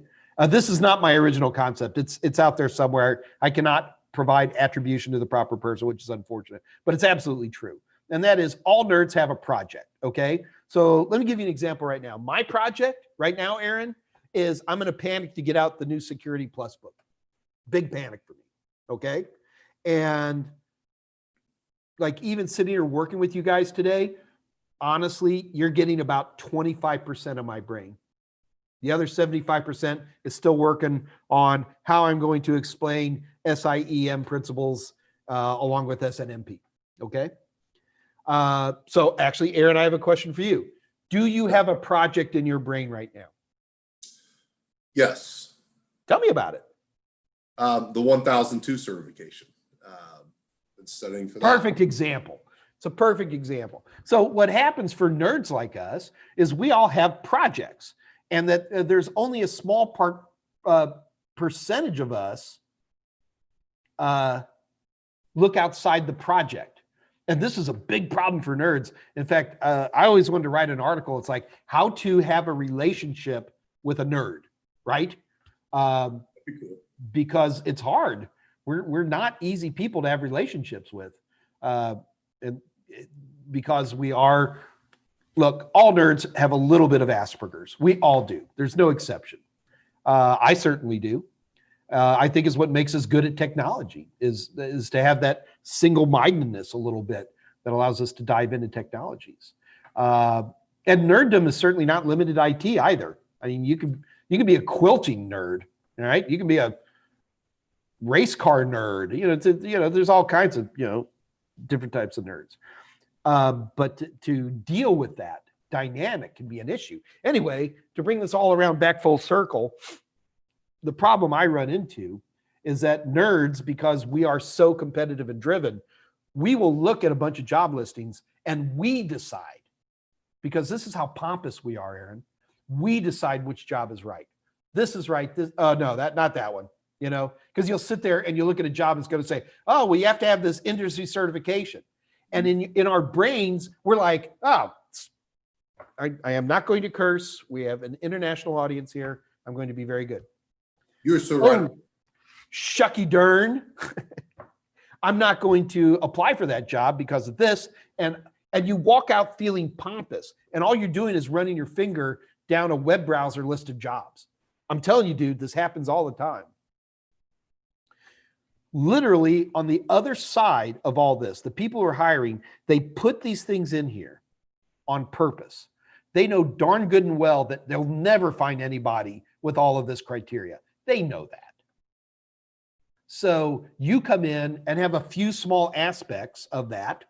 This is not my original concept. It's out there somewhere. I cannot provide attribution to the proper person, which is unfortunate, but it's absolutely true. And that is, all nerds have a project, okay? So let me give you an example right now. My project right now, Aaron, is I'm gonna panic to get out the new Security Plus book. Big panic for me, okay? And like even sitting here working with you guys today, honestly, you're getting about 25% of my brain. The other 75% is still working on how I'm going to explain SIEM principles along with SNMP, okay? So actually, Aaron, I have a question for you. Do you have a project in your brain right now? Yes. Tell me about it. The 1002 certification. Been studying for that. Perfect example. It's a perfect example. So what happens for nerds like us is we all have projects, and that there's only a small percentage of us look outside the project. And this is a big problem for nerds. In fact, I always wanted to write an article. It's like how to have a relationship with a nerd, right? Because it's hard. We're not easy people to have relationships with. And because we are, look, all nerds have a little bit of Asperger's. We all do. There's no exception. I certainly do. I think is what makes us good at technology is to have that single-mindedness a little bit that allows us to dive into technologies. And nerddom is certainly not limited to IT either. I mean, you can be a quilting nerd, right? You can be a race car nerd. There's all kinds of different types of nerds. But to deal with that dynamic can be an issue. Anyway, to bring this all around back full circle, the problem I run into is that nerds, because we are so competitive and driven, we will look at a bunch of job listings and we decide, because this is how pompous we are, Aaron. We decide which job is right. This is right. No, not that one. Because you'll sit there and you look at a job that's going to say, oh, well, you have to have this industry certification. And in our brains, we're like, oh, I am not going to curse. We have an international audience here. I'm going to be very good. You're so right. Oh, shucky darn. I'm not going to apply for that job because of this. And you walk out feeling pompous. And all you're doing is running your finger down a web browser list of jobs. I'm telling you, dude, this happens all the time. Literally on the other side of all this, the people who are hiring, they put these things in here on purpose. They know darn good and well that they'll never find anybody with all of this criteria. They know that. So you come in and have a few small aspects of that,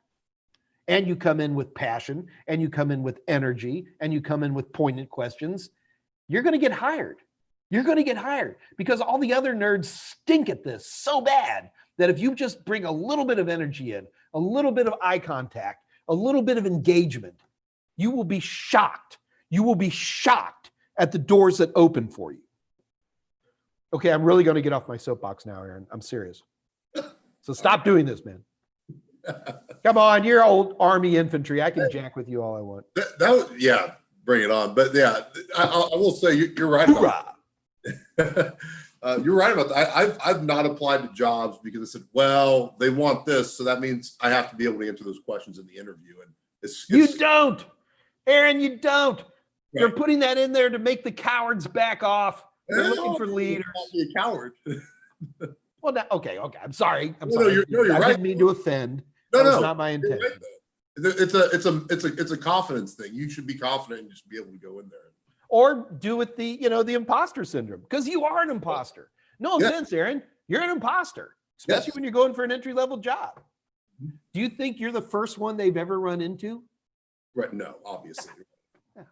and you come in with passion, and you come in with energy, and you come in with poignant questions, you're going to get hired. You're going to get hired because all the other nerds stink at this so bad that if you just bring a little bit of energy in, a little bit of eye contact, a little bit of engagement, you will be shocked. You will be shocked at the doors that open for you. Okay, I'm really going to get off my soapbox now, Aaron. I'm serious. So stop doing this, man. Come on, you're old Army infantry. I can jack with you all I want. Yeah, bring it on. But yeah, I will say you're right. You're right about that. I've not applied to jobs because I said, well, they want this, so that means I have to be able to answer those questions in the interview. And you don't, Aaron. You don't. Right. They're putting that in there to make the cowards back off. They're looking for leaders. Not be a coward. Well, okay. I'm sorry. No, you're right. I didn't mean to offend. That was not my intent. Right, it's a confidence thing. You should be confident and just be able to go in there. Or do with the imposter syndrome, because you are an imposter. No offense, Aaron. You're an imposter, especially when you're going for an entry-level job. Do you think you're the first one they've ever run into? Right. No, obviously. Yeah.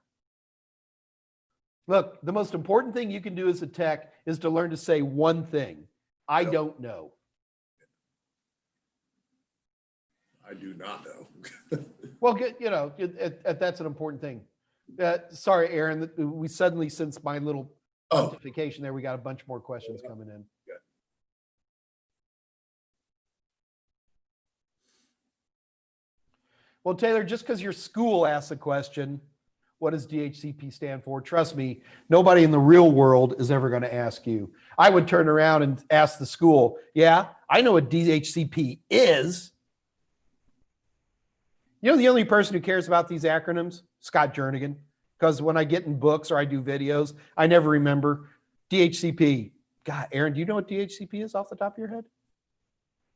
Look, the most important thing you can do as a tech is to learn to say one thing. I don't know. I do not know. Well, that's an important thing. Sorry, Aaron, we suddenly, since my little notification there, we got a bunch more questions coming in. Good. Well, Taylor, just because your school asks a question, what does DHCP stand for? Trust me, nobody in the real world is ever going to ask you. I would turn around and ask the school, yeah, I know what DHCP is. The only person who cares about these acronyms? Scott Jernigan. Because when I get in books or I do videos, I never remember DHCP. God, Aaron, do you know what DHCP is off the top of your head?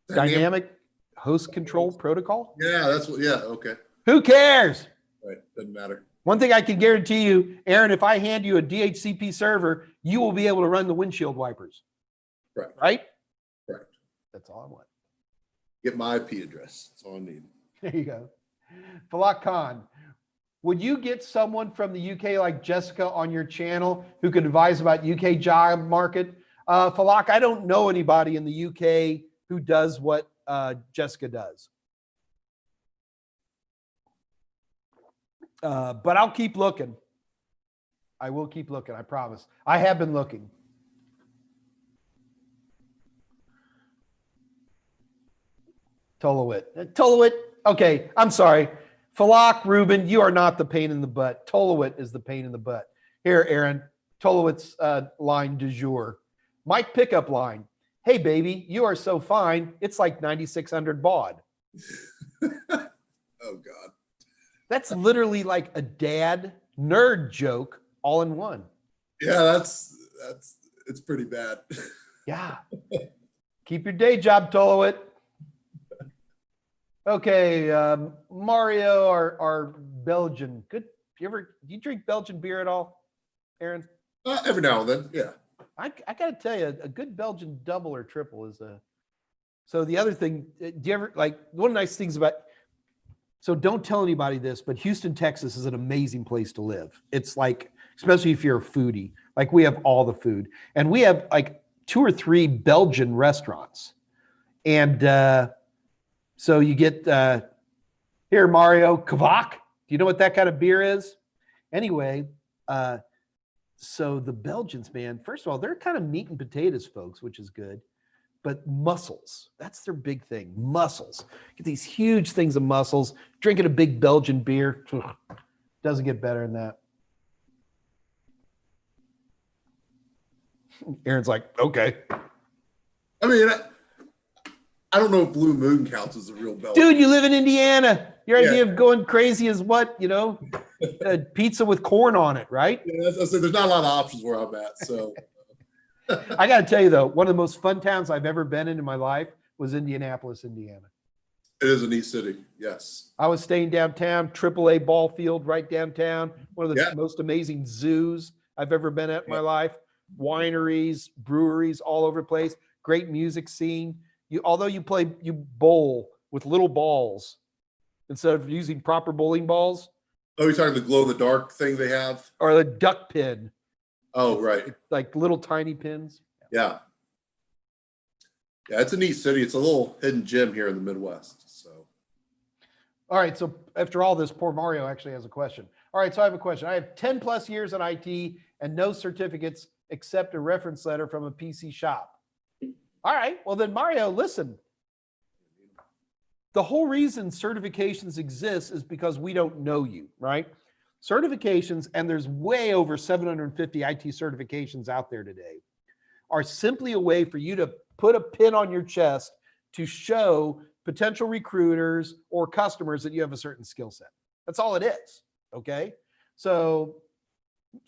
Dynamic Host Control Protocol? Yeah, okay. Who cares? Right, doesn't matter. One thing I can guarantee you, Aaron, if I hand you a DHCP server, you will be able to run the windshield wipers. Right. Right? Right. That's all I want. Get my IP address. That's all I need. There you go. Falak Khan, would you get someone from the UK like Jessica on your channel who could advise about UK job market? Falak, I don't know anybody in the UK who does what Jessica does. But I'll keep looking. I will keep looking, I promise. I have been looking. Tolowit, Okay, I'm sorry. Falak, Ruben, you are not the pain in the butt. Tolowit is the pain in the butt. Here, Aaron, Tolowit's line du jour. Mike pickup line. Hey, baby, you are so fine. It's like 9,600 baud. Oh God. That's literally like a dad nerd joke all in one. Yeah, it's pretty bad. Yeah. Keep your day job, Tolowit. Okay, Mario, our Belgian. Good. Do you drink Belgian beer at all, Aaron? Every now and then, yeah. I got to tell you, a good Belgian double or triple is a. So the other thing, do you ever like one of the nice things about? So don't tell anybody this, but Houston, Texas is an amazing place to live. It's like, especially if you're a foodie, like we have all the food, and we have like 2 or 3 Belgian restaurants, and so you get here, Mario, Kvak. Do you know what that kind of beer is? Anyway, so the Belgians, man, first of all, they're kind of meat and potatoes folks, which is good. But mussels, that's their big thing. Mussels. Get these huge things of mussels, drinking a big Belgian beer. Doesn't get better than that. Aaron's like, okay. I mean, I don't know if Blue Moon counts as a real Belgian. Dude, you live in Indiana. Your Yeah. idea of going crazy is what, pizza with corn on it, right? Yeah, I said there's not a lot of options where I'm at. So I got to tell you, though, one of the most fun towns I've ever been in my life was Indianapolis, Indiana. it is a neat city. Yes. I was staying downtown, AAA ball field right downtown, one of the Yeah. most amazing zoos I've ever been at in my life. Wineries, breweries all over the place. Great music scene. Although you bowl with little balls instead of using proper bowling balls. Oh, you're talking the glow in the dark thing they have? Or the duck pin. Oh, right. Like little tiny pins. Yeah. Yeah, it's a neat city. It's a little hidden gem here in the Midwest. So All right. So after all this, poor Mario actually has a question. All right. So I have a question. I have 10 plus years in IT and no certificates except a reference letter from a PC shop. All right. Well, then, Mario, listen. The whole reason certifications exist is because we don't know you, right? Certifications, and there's way over 750 IT certifications out there today, are simply a way for you to put a pin on your chest to show potential recruiters or customers that you have a certain skill set. That's all it is, okay? So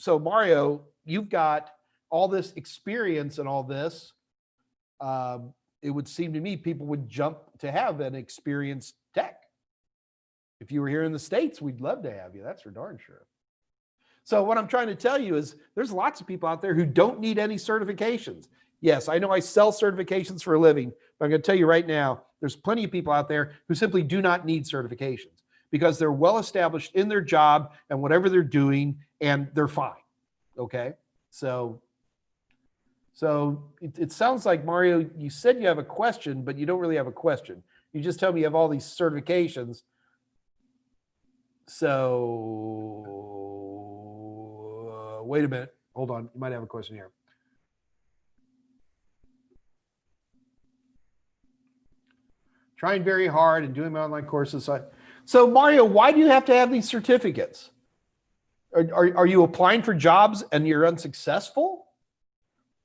Mario, you've got all this experience and all this. It would seem to me people would jump to have an experienced tech. If you were here in the States, we'd love to have you. That's for darn sure. So what I'm trying to tell you is there's lots of people out there who don't need any certifications. Yes, I know I sell certifications for a living, but I'm going to tell you right now, there's plenty of people out there who simply do not need certifications because they're well established in their job and whatever they're doing, and they're fine. Okay? So it sounds like, Mario, you said you have a question, but you don't really have a question. You just tell me you have all these certifications. So wait a minute. Hold on. You might have a question here. Trying very hard and doing my online courses. So Mario, why do you have to have these certificates? Are you applying for jobs and you're unsuccessful?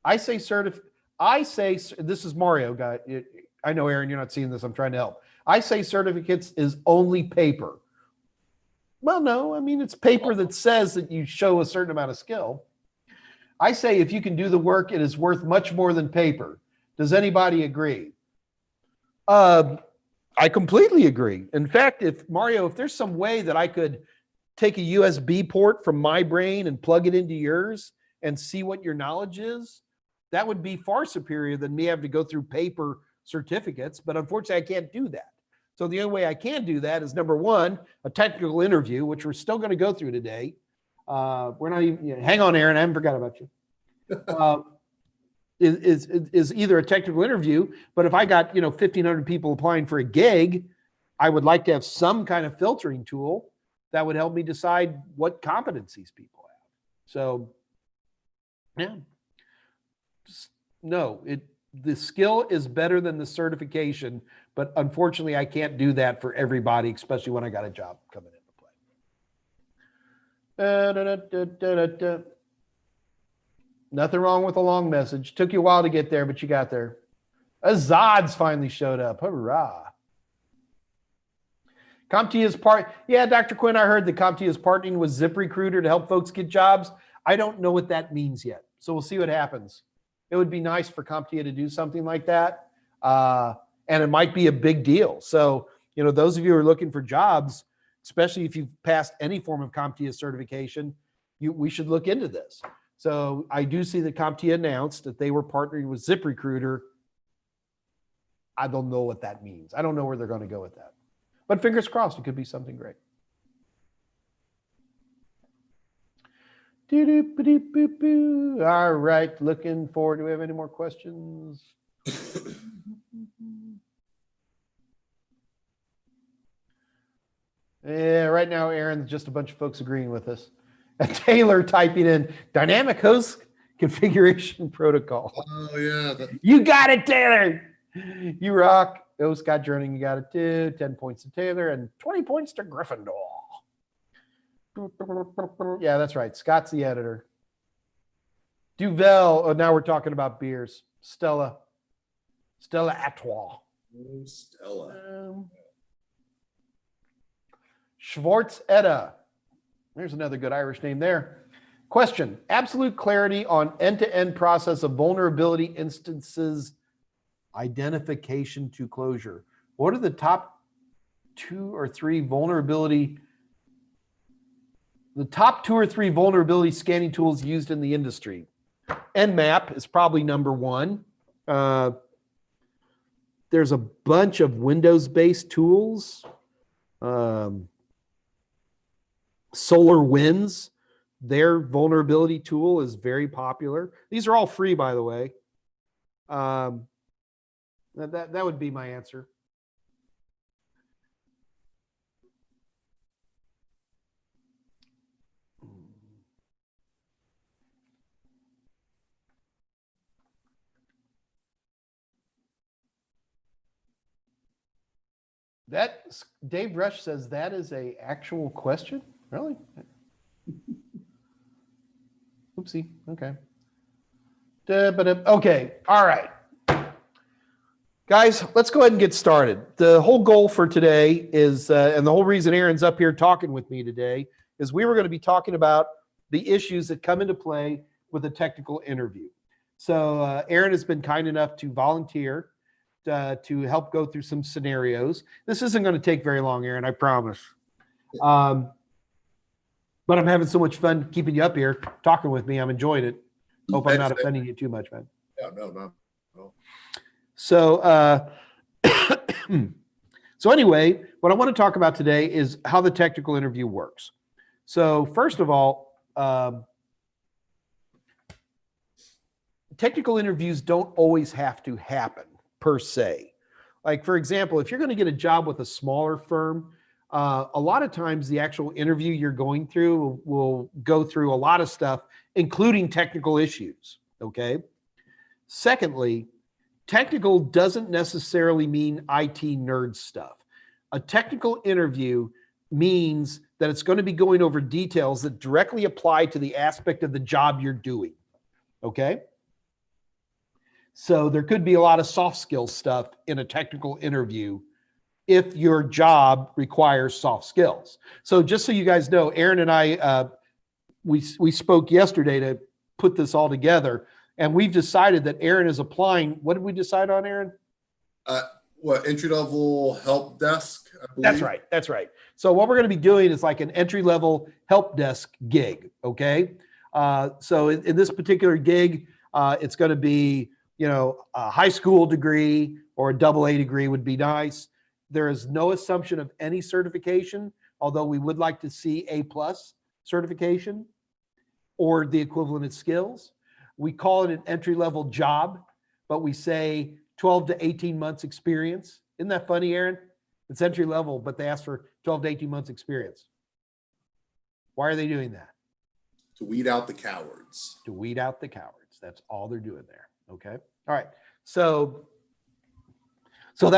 I say this is Mario, guy. I know, Aaron, you're not seeing this. I'm trying to help. I say certificates is only paper. Well, no, I mean, it's paper that says that you show a certain amount of skill. I say if you can do the work, it is worth much more than paper. Does anybody agree? I completely agree. In fact, if there's some way that I could take a USB port from my brain and plug it into yours and see what your knowledge is, that would be far superior than me having to go through paper certificates. But unfortunately, I can't do that. So the only way I can do that is, number one, a technical interview, which we're still going to go through today. We're not even, hang on, Aaron, I haven't forgot about you. Is either a technical interview, but if I got 1,500 people applying for a gig, I would like to have some kind of filtering tool that would help me decide what competencies people have. So, yeah. No, the skill is better than the certification, But unfortunately, I can't do that for everybody, especially when I got a job coming into play. Nothing wrong with a long message. Took you a while to get there, but you got there. Azad's finally showed up. Hurrah. CompTIA is yeah, Dr. Quinn, I heard that CompTIA is partnering with ZipRecruiter to help folks get jobs. I don't know what that means yet. So we'll see what happens. It would be nice for CompTIA to do something like that. And it might be a big deal. So, you know, those of you who are looking for jobs, especially if you've passed any form of CompTIA certification, we should look into this. So I do see that CompTIA announced that they were partnering with ZipRecruiter. I don't know what that means. I don't know where they're going to go with that. But fingers crossed, it could be something great. All right, looking forward. Do we have any more questions? Yeah, right now, Aaron, just a bunch of folks agreeing with us. And Taylor typing in dynamic host configuration protocol. Oh, yeah. You got it, Taylor. You rock. Oh, Scott Jerning, you got it too. 10 points to Taylor and 20 points to Gryffindor. Yeah, that's right. Scott's the editor. Duvel. Oh, now we're talking about beers. Stella Artois. Oh, Stella. Schwartz Edda. There's another good Irish name there. Question. Absolute clarity on end-to-end process of vulnerability instances identification to closure. What are the top two or three vulnerability scanning tools used in the industry? Nmap is probably number one. There's a bunch of Windows-based tools. SolarWinds, their vulnerability tool is very popular. These are all free, by the way. That would be my answer. That Dave Rush says that is a actual question. Really? Oopsie. Okay. Okay. All right. Guys, let's go ahead and get started. The whole goal for today is, and the whole reason Aaron's up here talking with me today, is we were going to be talking about the issues that come into play with a technical interview. So Aaron has been kind enough to volunteer to help go through some scenarios. This isn't going to take very long, Aaron, I promise. But I'm having so much fun keeping you up here, talking with me. I'm enjoying it. Hope I'm not offending you too much, man. Yeah, no. So, so anyway, what I want to talk about today is how the technical interview works. So first of all, technical interviews don't always have to happen per se. Like, for example, if you're going to get a job with a smaller firm, a lot of times the actual interview you're going through will go through a lot of stuff, including technical issues, okay? Secondly, technical doesn't necessarily mean IT nerd stuff. A technical interview means that it's going to be going over details that directly apply to the aspect of the job you're doing, okay? So there could be a lot of soft skills stuff in a technical interview if your job requires soft skills. So just so you guys know, Aaron and I, we spoke yesterday to put this all together, and we've decided that Aaron is applying. What did we decide on, Aaron? Entry-level help desk, I believe. That's right. So what we're going to be doing is like an entry-level help desk gig, okay? So in this particular gig, it's going to be, you know, a high school degree or a AA degree would be nice. There is no assumption of any certification, although we would like to see A+ certification or the equivalent of skills. We call it an entry-level job, but we say 12 to 18 months experience. Isn't that funny, Aaron? It's entry-level, but they ask for 12 to 18 months experience. Why are they doing that? To weed out the cowards. To weed out the cowards. That's all they're doing there, okay? All right, so So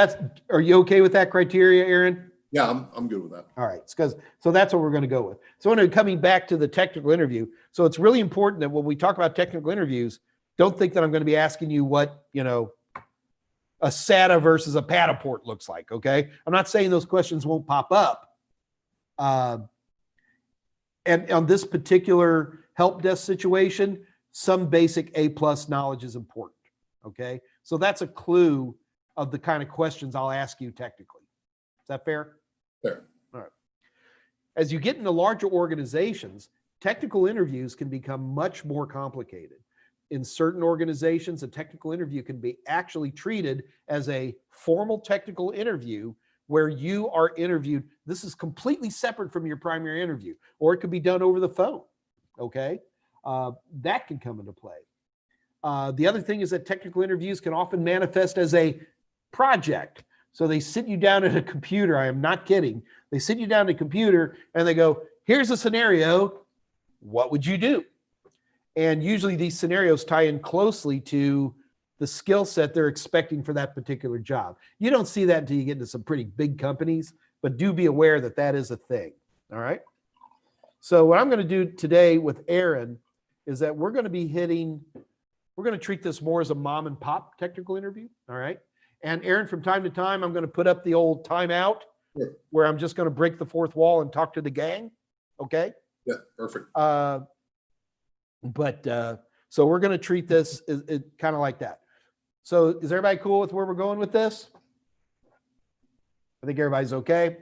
are you okay with that criteria, Aaron? Yeah, I'm good with that. All right, so that's what we're going to go with. So anyway, coming back to the technical interview. So it's really important that when we talk about technical interviews, don't think that I'm going to be asking you what, a SATA versus a Pataport looks like, okay? I'm not saying those questions won't pop up. And on this particular help desk situation, some basic A+ knowledge is important, okay? So that's a clue of the kind of questions I'll ask you technically. Is that fair? Fair. All right. As you get into larger organizations, technical interviews can become much more complicated. In certain organizations, a technical interview can be actually treated as a formal technical interview where you are interviewed. This is completely separate from your primary interview, or it could be done over the phone, okay? That can come into play. The other thing is that technical interviews can often manifest as a project. So they sit you down at a computer. I am not kidding. They sit you down at a computer and they go, here's a scenario. What would you do? And usually these scenarios tie in closely to the skill set they're expecting for that particular job. You don't see that until you get into some pretty big companies, but do be aware that that is a thing. All right. So what I'm going to do today with Aaron is that we're going to treat this more as a mom and pop technical interview. All right. And Aaron, from time to time, I'm going to put up the old timeout where I'm just going to break the fourth wall and talk to the gang. Okay. Yeah, perfect. So we're going to treat this kind of like that. So is everybody cool with where we're going with this? I think everybody's okay.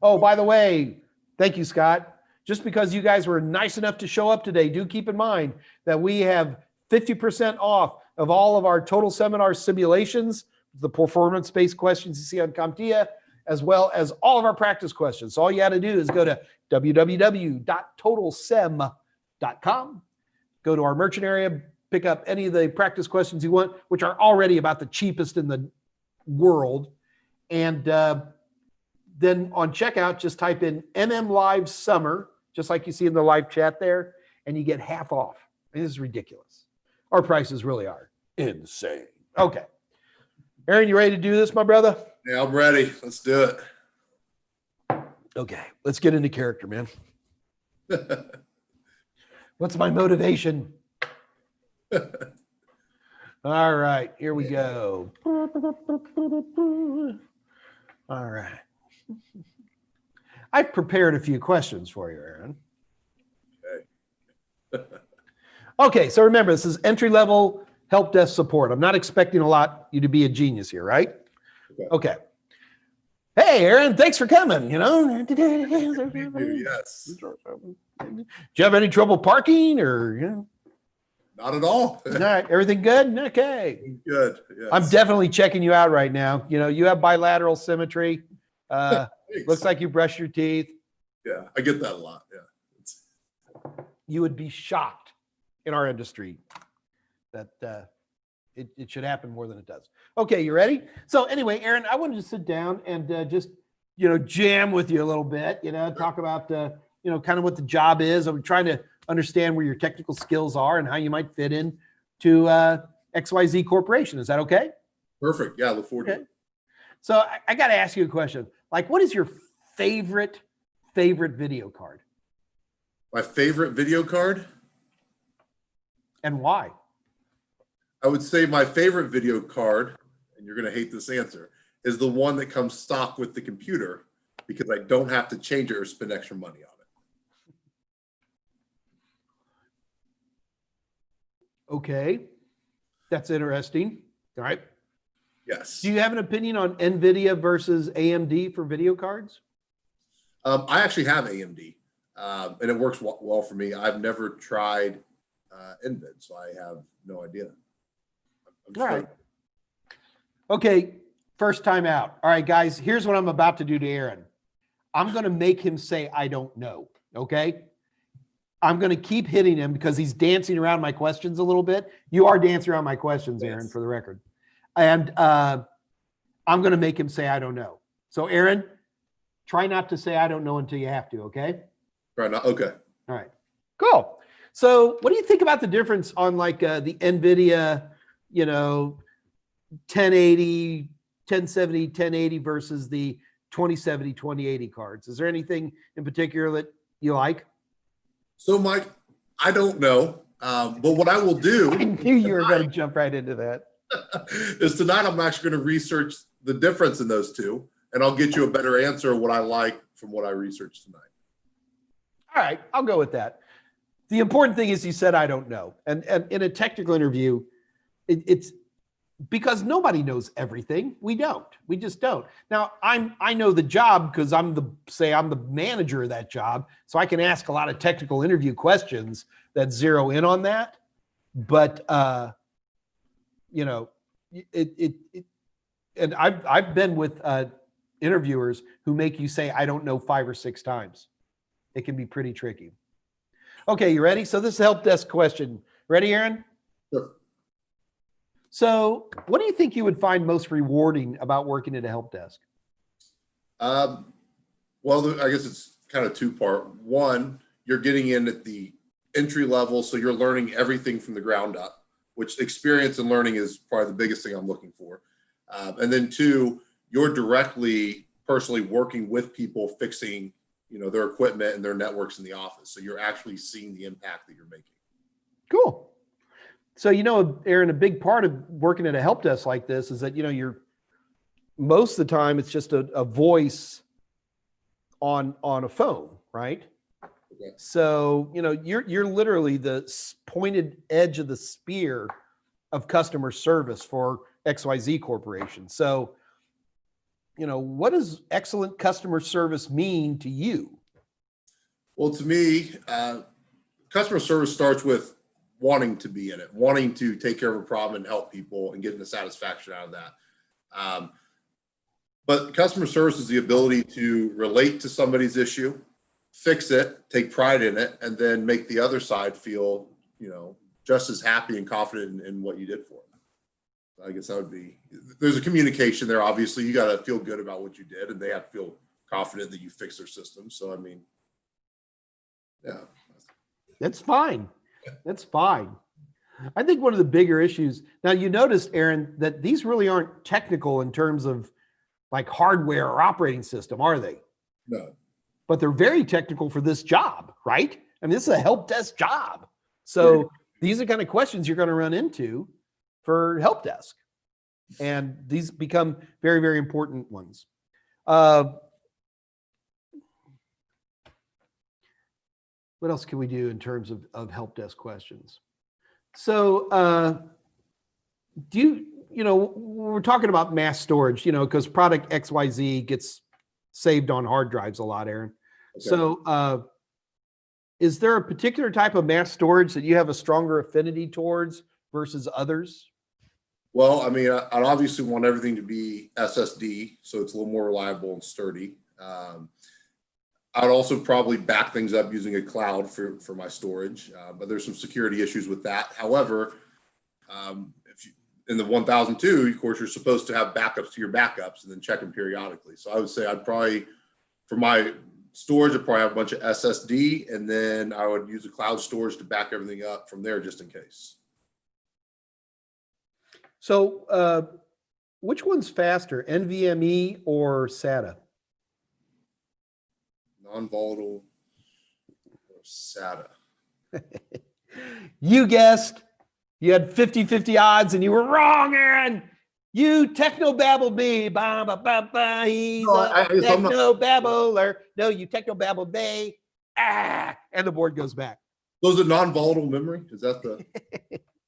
Oh, by the way, thank you, Scott. Just because you guys were nice enough to show up today, do keep in mind that we have 50% off of all of our total seminar simulations, the performance-based questions you see on CompTIA, as well as all of our practice questions. So all you got to do is go to www.totalsem.com, go to our merchant area, pick up any of the practice questions you want, which are already about the cheapest in the world. And then on checkout, just type in MM Live Summer, just like you see in the live chat there, and you get half off. This is ridiculous. Our prices really are insane. Okay. Aaron, you ready to do this, my brother? Yeah, I'm ready. Let's do it. Okay, let's get into character, man. What's my motivation? All right, here we go. All right. I've prepared a few questions for you, Aaron. Okay. Okay, so remember, this is entry-level help desk support. I'm not expecting you to be a genius here, right? Okay. Hey, Aaron, thanks for coming. Yes. Do you have any trouble parking or? Not at all. All right, everything good? Okay. Good. Yes. I'm definitely checking you out right now. You have bilateral symmetry. Looks like you brush your teeth. Yeah, I get that a lot. Yeah. You would be shocked in our industry that it should happen more than it does. Okay, you ready? So anyway, Aaron, I wanted to sit down and just jam with you a little bit. Talk about kind of what the job is. I'm trying to understand where your technical skills are and how you might fit in to XYZ Corporation. Is that okay? Perfect. Yeah, I look forward to it. So I got to ask you a question. Like, what is your favorite video card? My favorite video card? And why? I would say my favorite video card, and you're going to hate this answer, is the one that comes stock with the computer because I don't have to change it or spend extra money on it. Okay, that's interesting. All right. Yes. Do you have an opinion on NVIDIA versus AMD for video cards? I actually have AMD, and it works well for me. I've never tried NVID, so I have no idea. All right. Okay, first time out. All right, guys, here's what I'm about to do to Aaron. I'm going to make him say, I don't know, okay? I'm going to keep hitting him because he's dancing around my questions a little bit. You are dancing around my questions, Aaron, for the record. And I'm going to make him say, I don't know. So, Aaron, try not to say, I don't know until you have to, okay? Right now, okay. All right, cool. So what do you think about the difference on like the NVIDIA, 1080 1070, 1080 versus the 2070, 2080 cards? Is there anything in particular that you like? So, Mike, I don't know. But what I will do I knew you were going to jump right into that. is tonight I'm actually going to research the difference in those two, and I'll get you a better answer of what I like from what I researched tonight. All right, I'll go with that. The important thing is you said, I don't know. And in a technical interview, it's because nobody knows everything. We just don't. Now I know the job because I'm the manager of that job. So I can ask a lot of technical interview questions that zero in on that. But, and I've been with interviewers who make you say, I don't know 5 or 6 times. It can be pretty tricky. Okay, you ready? So this is a help desk question. Ready, Aaron? Sure. So what do you think you would find most rewarding about working at a help desk? Well, I guess it's kind of 2-part. One, you're getting in at the entry level, so you're learning everything from the ground up, which experience and learning is probably the biggest thing I'm looking for. And then 2, you're directly, personally working with people fixing, their equipment and their networks in the office. So you're actually seeing the impact that you're making. Cool. So, Aaron, a big part of working at a help desk like this is that, you're most of the time it's just a voice on a phone, right? Okay. So, you're literally the pointed edge of the spear of customer service for XYZ Corporation. So, what does excellent customer service mean to you? Well, to me, customer service starts with wanting to be in it, wanting to take care of a problem and help people and getting the satisfaction out of that. But customer service is the ability to relate to somebody's issue, fix it, take pride in it, and then make the other side feel, just as happy and confident in what you did for them. I guess that would be, there's a communication there. Obviously, you got to feel good about what you did, and they have to feel confident that you fixed their system. So, I mean, yeah. That's fine. That's fine. I think one of the bigger issues, now you noticed, Aaron, that these really aren't technical in terms of like hardware or operating system, are they? No. But they're very technical for this job, right? I mean, this is a help desk job. So these are kind of questions you're going to run into for help desk. And these become very, very important ones. What else can we do in terms of help desk questions? So we're talking about mass storage, because product XYZ gets saved on hard drives a lot, Aaron. Okay. So is there a particular type of mass storage that you have a stronger affinity towards versus others? Well, I mean, I'd obviously want everything to be SSD, so it's a little more reliable and sturdy. I'd also probably back things up using a cloud for my storage, but there's some security issues with that. However, in the 1002, of course, you're supposed to have backups to your backups and then check them periodically. So I would say I'd probably, for my storage, I'd probably have a bunch of SSD, and then I would use a cloud storage to back everything up from there just in case. So which one's faster, NVMe or SATA? Non-volatile or SATA. You guessed. You had 50-50 odds and you were wrong, Aaron. You techno-babbled me. Ba, ba, ba, ba. He's a techno-babbler. No, you techno-babbled me. And the board goes back. So is it non-volatile memory? Is that the?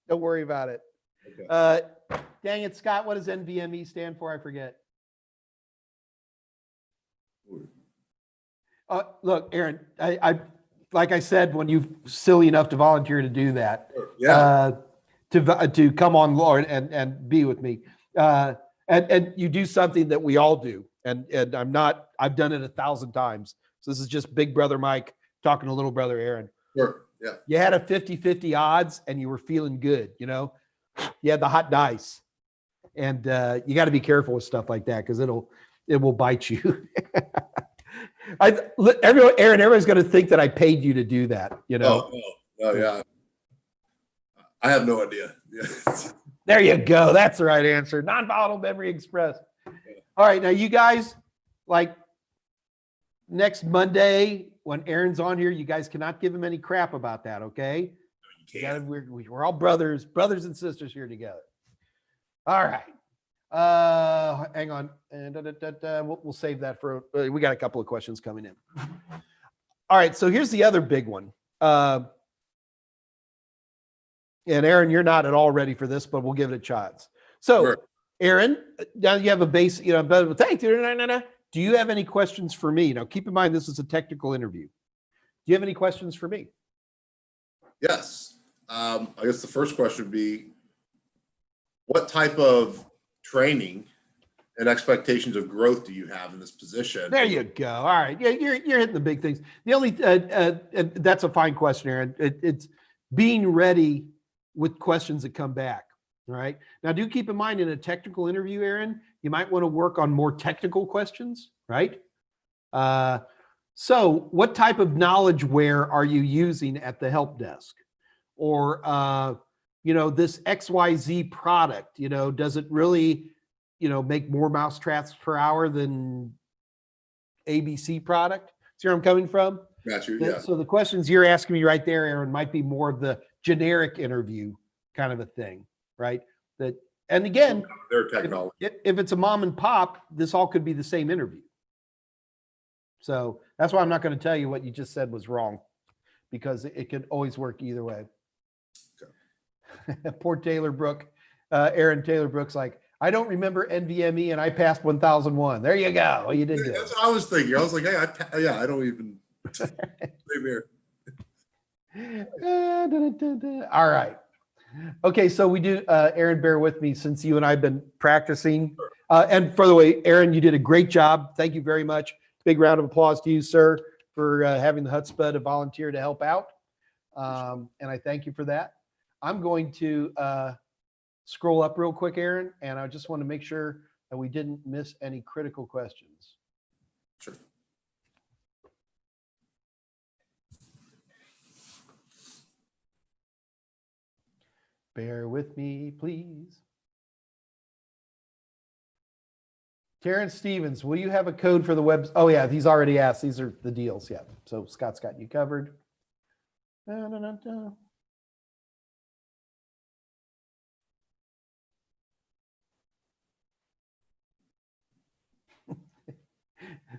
Don't worry about it. Okay. Dang it, Scott. What does NVMe stand for? I forget. Look, Aaron, I like I said, when you're silly enough to volunteer to do that, yeah, to come on, Lord, and be with me, and you do something that we all do, and I've done it 1,000 times. So this is just Big Brother Mike talking to little brother Aaron. Sure. Yeah. You had a 50-50 odds, and you were feeling good. You had the hot dice, and you got to be careful with stuff like that because it will bite you. Everybody's going to think that I paid you to do that. Oh, yeah. I have no idea. Yeah. There you go. That's the right answer. Non-volatile memory express. All right, now you guys, like next Monday when Aaron's on here, you guys cannot give him any crap about that, okay? We're all brothers and sisters here together. All right. Hang on. And we'll save that for, we got a couple of questions coming in. All right. So here's the other big one. And Aaron, you're not at all ready for this, but we'll give it a chance. So Sure. Aaron, now you have a base, but thank you. Do you have any questions for me? Now, keep in mind, this is a technical interview. Do you have any questions for me? Yes. I guess the first question would be, what type of training and expectations of growth do you have in this position? There you go. All right. Yeah, you're hitting the big things. The only, that's a fine question, Aaron. It's being ready with questions that come back. All right. Now, do keep in mind in a technical interview, Aaron, you might want to work on more technical questions, right? So what type of knowledgeware are you using at the help desk? Or, this XYZ product, does it really, make more mouse traps per hour than ABC product? See where I'm coming from? Got you, yeah. So the questions you're asking me right there, Aaron, might be more of the generic interview kind of a thing, right? And again, Their technology. if it's a mom and pop, this all could be the same interview. So that's why I'm not going to tell you what you just said was wrong, because it could always work either way. Okay. Poor Taylor Brook, Aaron Taylor Brook's like, I don't remember NVMe and I passed 1001. There you go. Well, you did good. That's what I was thinking. I was like, hey, I don't even. Same here. All right. Okay, so we do, Aaron, bear with me since you and I have been practicing. And by the way, Aaron, you did a great job. Thank you very much. Big round of applause to you, sir, for having the chutzpah to volunteer to help out. And I thank you for that. I'm going to scroll up real quick, Aaron, and I just want to make sure that we didn't miss any critical questions. Sure. Bear with me, please. Terrence Stevens, will you have a code for the web? Oh yeah, he's already asked. These are the deals. Yeah. So Scott's got you covered.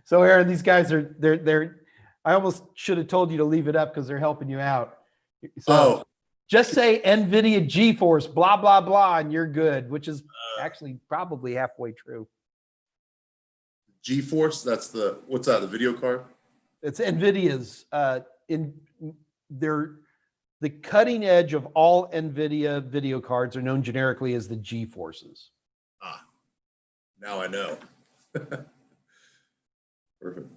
So Aaron, these guys are, they're, I almost should have told you to leave it up because they're helping you out. So just say NVIDIA GeForce, blah, blah, blah, and you're good, which is actually probably halfway true. GeForce, that's what's that, the video card? It's NVIDIA's, the cutting edge of all NVIDIA video cards are known generically as the GeForces. Ah, now I know. Perfect.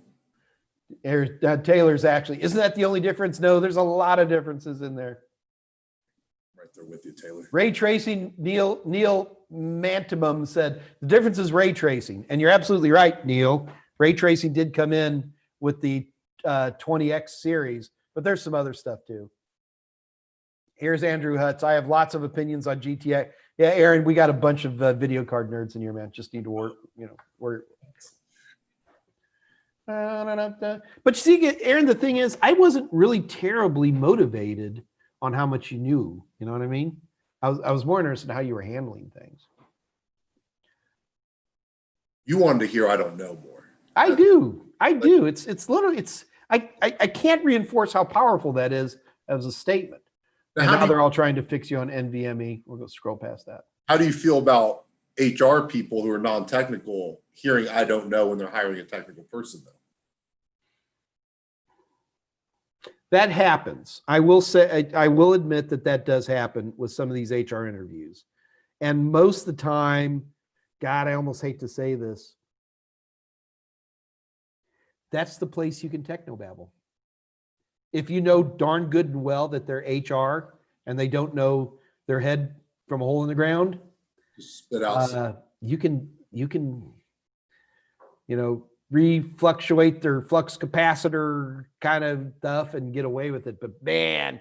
Taylor's actually, isn't that the only difference? No, there's a lot of differences in there. Right there with you, Taylor. Ray tracing, Neil Mantimum said, the difference is ray tracing. And you're absolutely right, Neil. Ray tracing did come in with the 20X series, but there's some other stuff too. Here's Andrew Hutz. I have lots of opinions on GTA. Yeah, Aaron, we got a bunch of video card nerds in here, man. Just need to work, work. But you see, Aaron, the thing is, I wasn't really terribly motivated on how much you knew. You know what I mean? I was more interested in how you were handling things. You wanted to hear I don't know more. I do. It's literally, I can't reinforce how powerful that is as a statement. And now they're all trying to fix you on NVMe. We'll go scroll past that. How do you feel about HR people who are non-technical hearing I don't know when they're hiring a technical person though? That happens. I will say, I will admit that does happen with some of these HR interviews. And most of the time, God, I almost hate to say this, that's the place you can technobabble. If you know darn good and well that they're HR and they don't know their head from a hole in the ground, just spit out. You can, refluctuate their flux capacitor kind of stuff and get away with it. But man,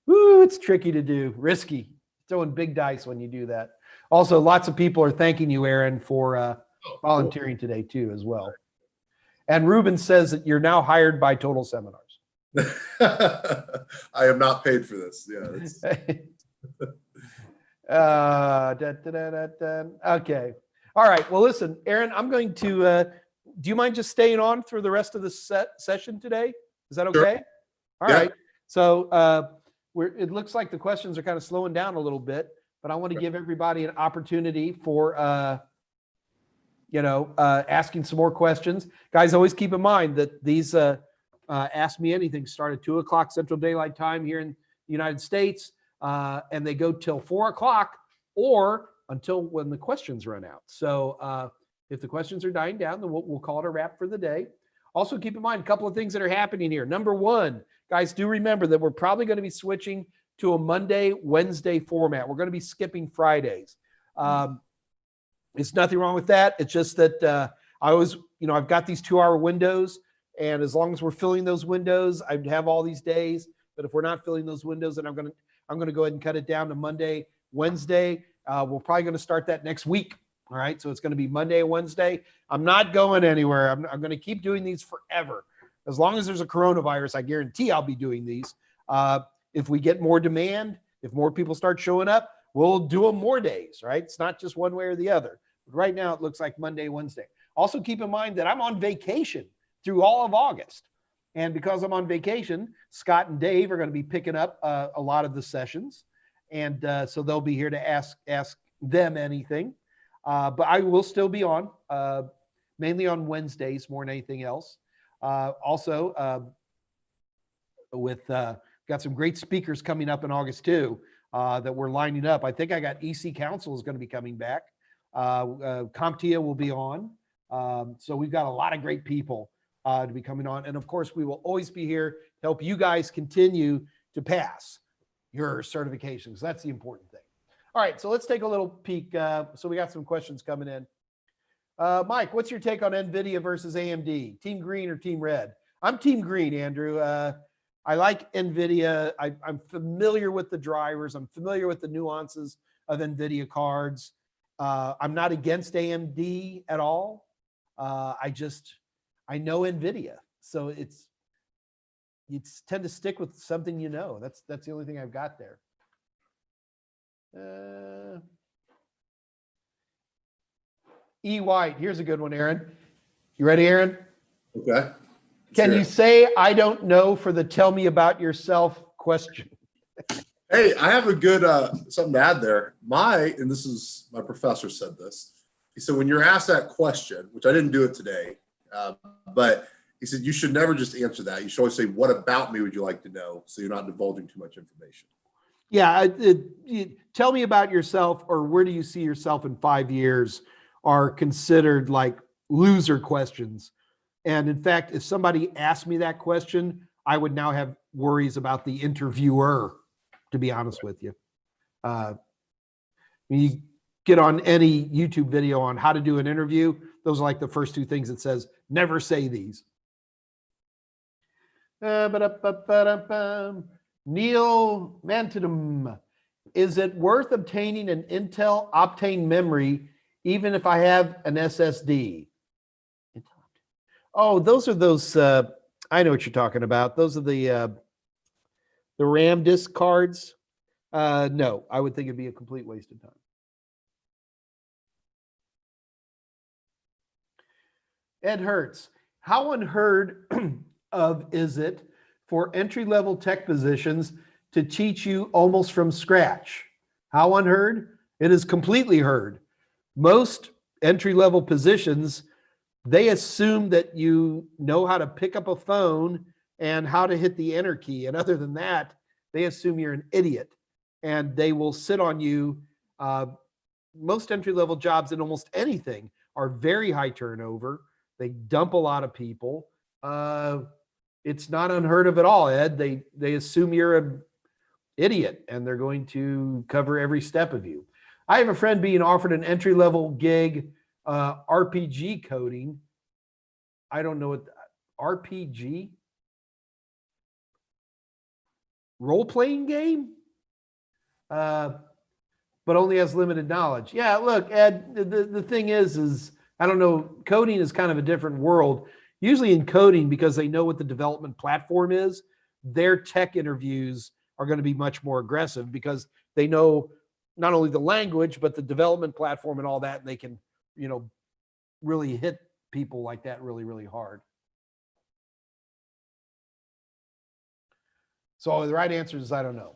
woo, it's tricky to do, risky, throwing big dice when you do that. Also, lots of people are thanking you, Aaron, for volunteering today too, as well. And Ruben says that you're now hired by Total Seminars. I am not paid for this. Yeah. Okay. All right. Well, listen, Aaron, I'm going to, do you mind just staying on through the rest of the session today? Is that okay? Sure. All Yeah. right. So it looks like the questions are kind of slowing down a little bit, but I want to give everybody an opportunity for, asking some more questions. Guys, always keep in mind that these Ask Me Anything start at 2:00 Central Daylight Time here in the United States, and they go till 4:00 or until when the questions run out. So if the questions are dying down, then we'll call it a wrap for the day. Also, keep in mind a couple of things that are happening here. Number one, guys, do remember that we're probably going to be switching to a Monday, Wednesday format. We're going to be skipping Fridays. It's nothing wrong with that. It's just that I always, I've got these 2-hour windows, and as long as we're filling those windows, I'd have all these days. But if we're not filling those windows, then I'm going to go ahead and cut it down to Monday, Wednesday. We're probably going to start that next week. All right. So it's going to be Monday and Wednesday. I'm not going anywhere. I'm going to keep doing these forever. As long as there's a coronavirus, I guarantee I'll be doing these. If we get more demand, if more people start showing up, we'll do them more days, right? It's not just one way or the other. But right now, it looks like Monday, Wednesday. Also, keep in mind that I'm on vacation through all of August. And because I'm on vacation, Scott and Dave are going to be picking up a lot of the sessions. And so they'll be here to ask them anything. But I will still be on, mainly on Wednesdays more than anything else. Also, got some great speakers coming up in August too, that we're lining up. I think I got EC Council is going to be coming back. CompTIA will be on. So we've got a lot of great people to be coming on. And of course, we will always be here to help you guys continue to pass your certifications. That's the important thing. All right, so let's take a little peek. So we got some questions coming in. Mike, what's your take on NVIDIA versus AMD? Team green or team red? I'm team green, Andrew. I like NVIDIA. I'm familiar with the drivers. I'm familiar with the nuances of NVIDIA cards. I'm not against AMD at all. I know NVIDIA. So it's tend to stick with something you know. That's the only thing I've got there. E. White, here's a good one, Aaron. You ready, Aaron? Okay. Can you say I don't know for the tell me about yourself question? Hey, I have a good something to add there. And this is my professor said this. He said when you're asked that question, which I didn't do it today, but he said you should never just answer that. You should always say, "What about me would you like to know?" So you're not divulging too much information. Yeah, tell me about yourself, or where do you see yourself in 5 years, are considered like loser questions. And in fact, if somebody asked me that question, I would now have worries about the interviewer, to be honest with you. When you get on any YouTube video on how to do an interview, those are like the first two things it says, never say these. Neil Mantidum, is it worth obtaining an Intel Optane memory even if I have an SSD? Oh, those are those, I know what you're talking about. Those are the RAM disk cards. No, I would think it'd be a complete waste of time. Ed Hertz, how unheard of is it for entry-level tech positions to teach you almost from scratch? How unheard? It is completely heard. Most entry-level positions, they assume that you know how to pick up a phone and how to hit the enter key. And other than that, they assume you're an idiot and they will sit on you. Most entry-level jobs in almost anything are very high turnover. They dump a lot of people. It's not unheard of at all, Ed. They assume you're an idiot and they're going to cover every step of you. I have a friend being offered an entry-level gig, RPG coding. I don't know what RPG role-playing game, but only has limited knowledge. Yeah, look, Ed. The thing is I don't know, coding is kind of a different world. Usually in coding, because they know what the development platform is, their tech interviews are going to be much more aggressive because they know not only the language, but the development platform and all that. And they can, really hit people like that really, really hard. So the right answer is I don't know.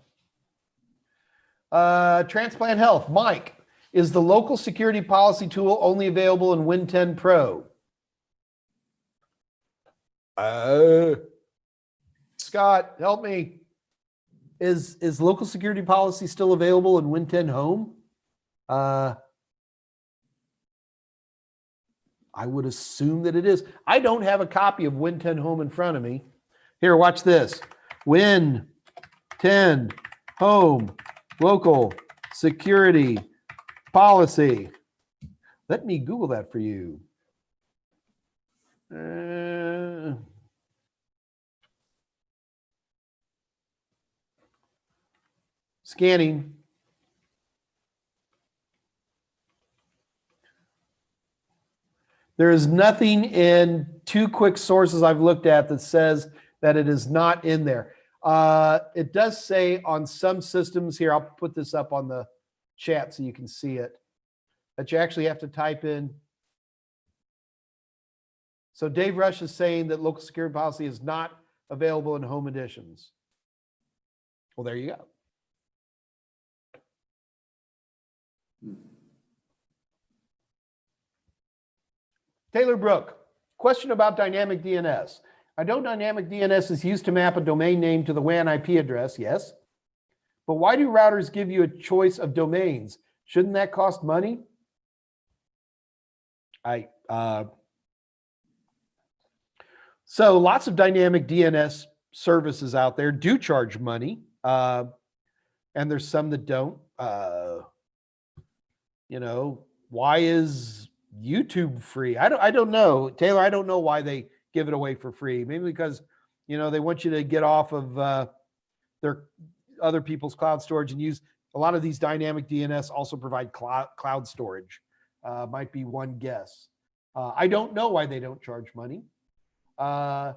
Transplant Health, Mike, is the local security policy tool only available in Win 10 Pro? Scott, help me. Is local security policy still available in Win 10 Home? I would assume that it is. I don't have a copy of Win 10 Home in front of me. Here, watch this. Win 10 Home local security policy. Let me Google that for you. Scanning. There is nothing in two quick sources I've looked at that says that it is not in there. It does say on some systems here, I'll put this up on the chat so you can see it, that you actually have to type in. So Dave Rush is saying that local security policy is not available in home editions. Well, there you go. Taylor Brook, question about dynamic DNS. I know dynamic DNS is used to map a domain name to the WAN IP address, yes. But why do routers give you a choice of domains? Shouldn't that cost money? So lots of dynamic DNS services out there do charge money, and there's some that don't. Why is YouTube free? I don't know, Taylor. I don't know why they give it away for free. Maybe because they want you to get off of their other people's cloud storage and use a lot of these dynamic DNS also provide cloud storage. Might be one guess. I don't know why they don't charge money. That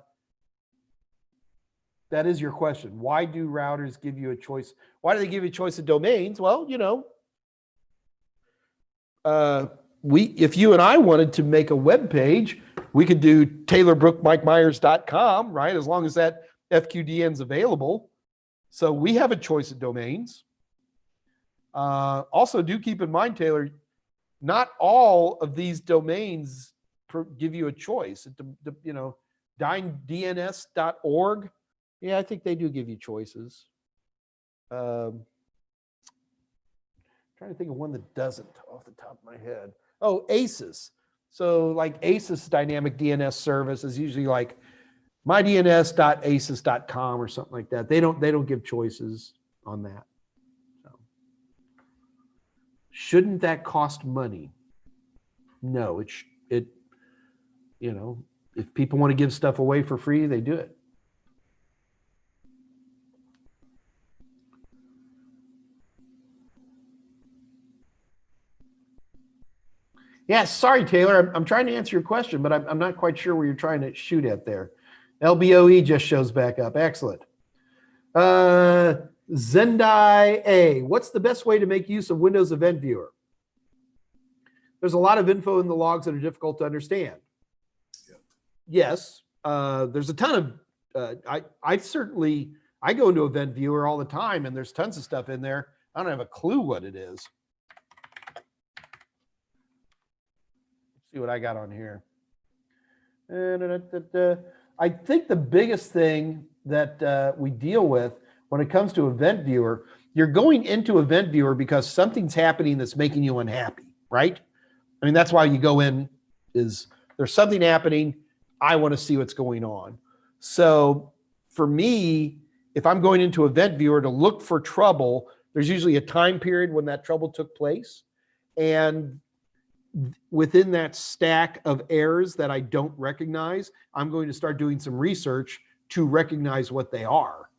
is your question. Why do routers give you a choice? Why do they give you a choice of domains? Well, if you and I wanted to make a web page, we could do taylorbrookmikemeyers.com, right? As long as that FQDN is available. So we have a choice of domains. Also, do keep in mind, Taylor, not all of these domains give you a choice. DNS.org. Yeah, I think they do give you choices. Trying to think of one that doesn't off the top of my head. Oh, ACES. So like ACES dynamic DNS service is usually like mydns.aces.com or something like that. They don't give choices on that. So shouldn't that cost money? No, if people want to give stuff away for free, they do it. Yeah, sorry, Taylor. I'm trying to answer your question, but I'm not quite sure where you're trying to shoot at there. LBOE just shows back up. Excellent. Zendai A, what's the best way to make use of Windows Event Viewer? There's a lot of info in the logs that are difficult to understand. Yeah. Yes, there's a ton of, I go into Event Viewer all the time and there's tons of stuff in there. I don't have a clue what it is. See what I got on here. I think the biggest thing that we deal with when it comes to Event Viewer, you're going into Event Viewer because something's happening that's making you unhappy, right? I mean, that's why you go in, is there's something happening, I want to see what's going on. So for me, if I'm going into Event Viewer to look for trouble, there's usually a time period when that trouble took place. And within that stack of errors that I don't recognize, I'm going to start doing some research to recognize what they are.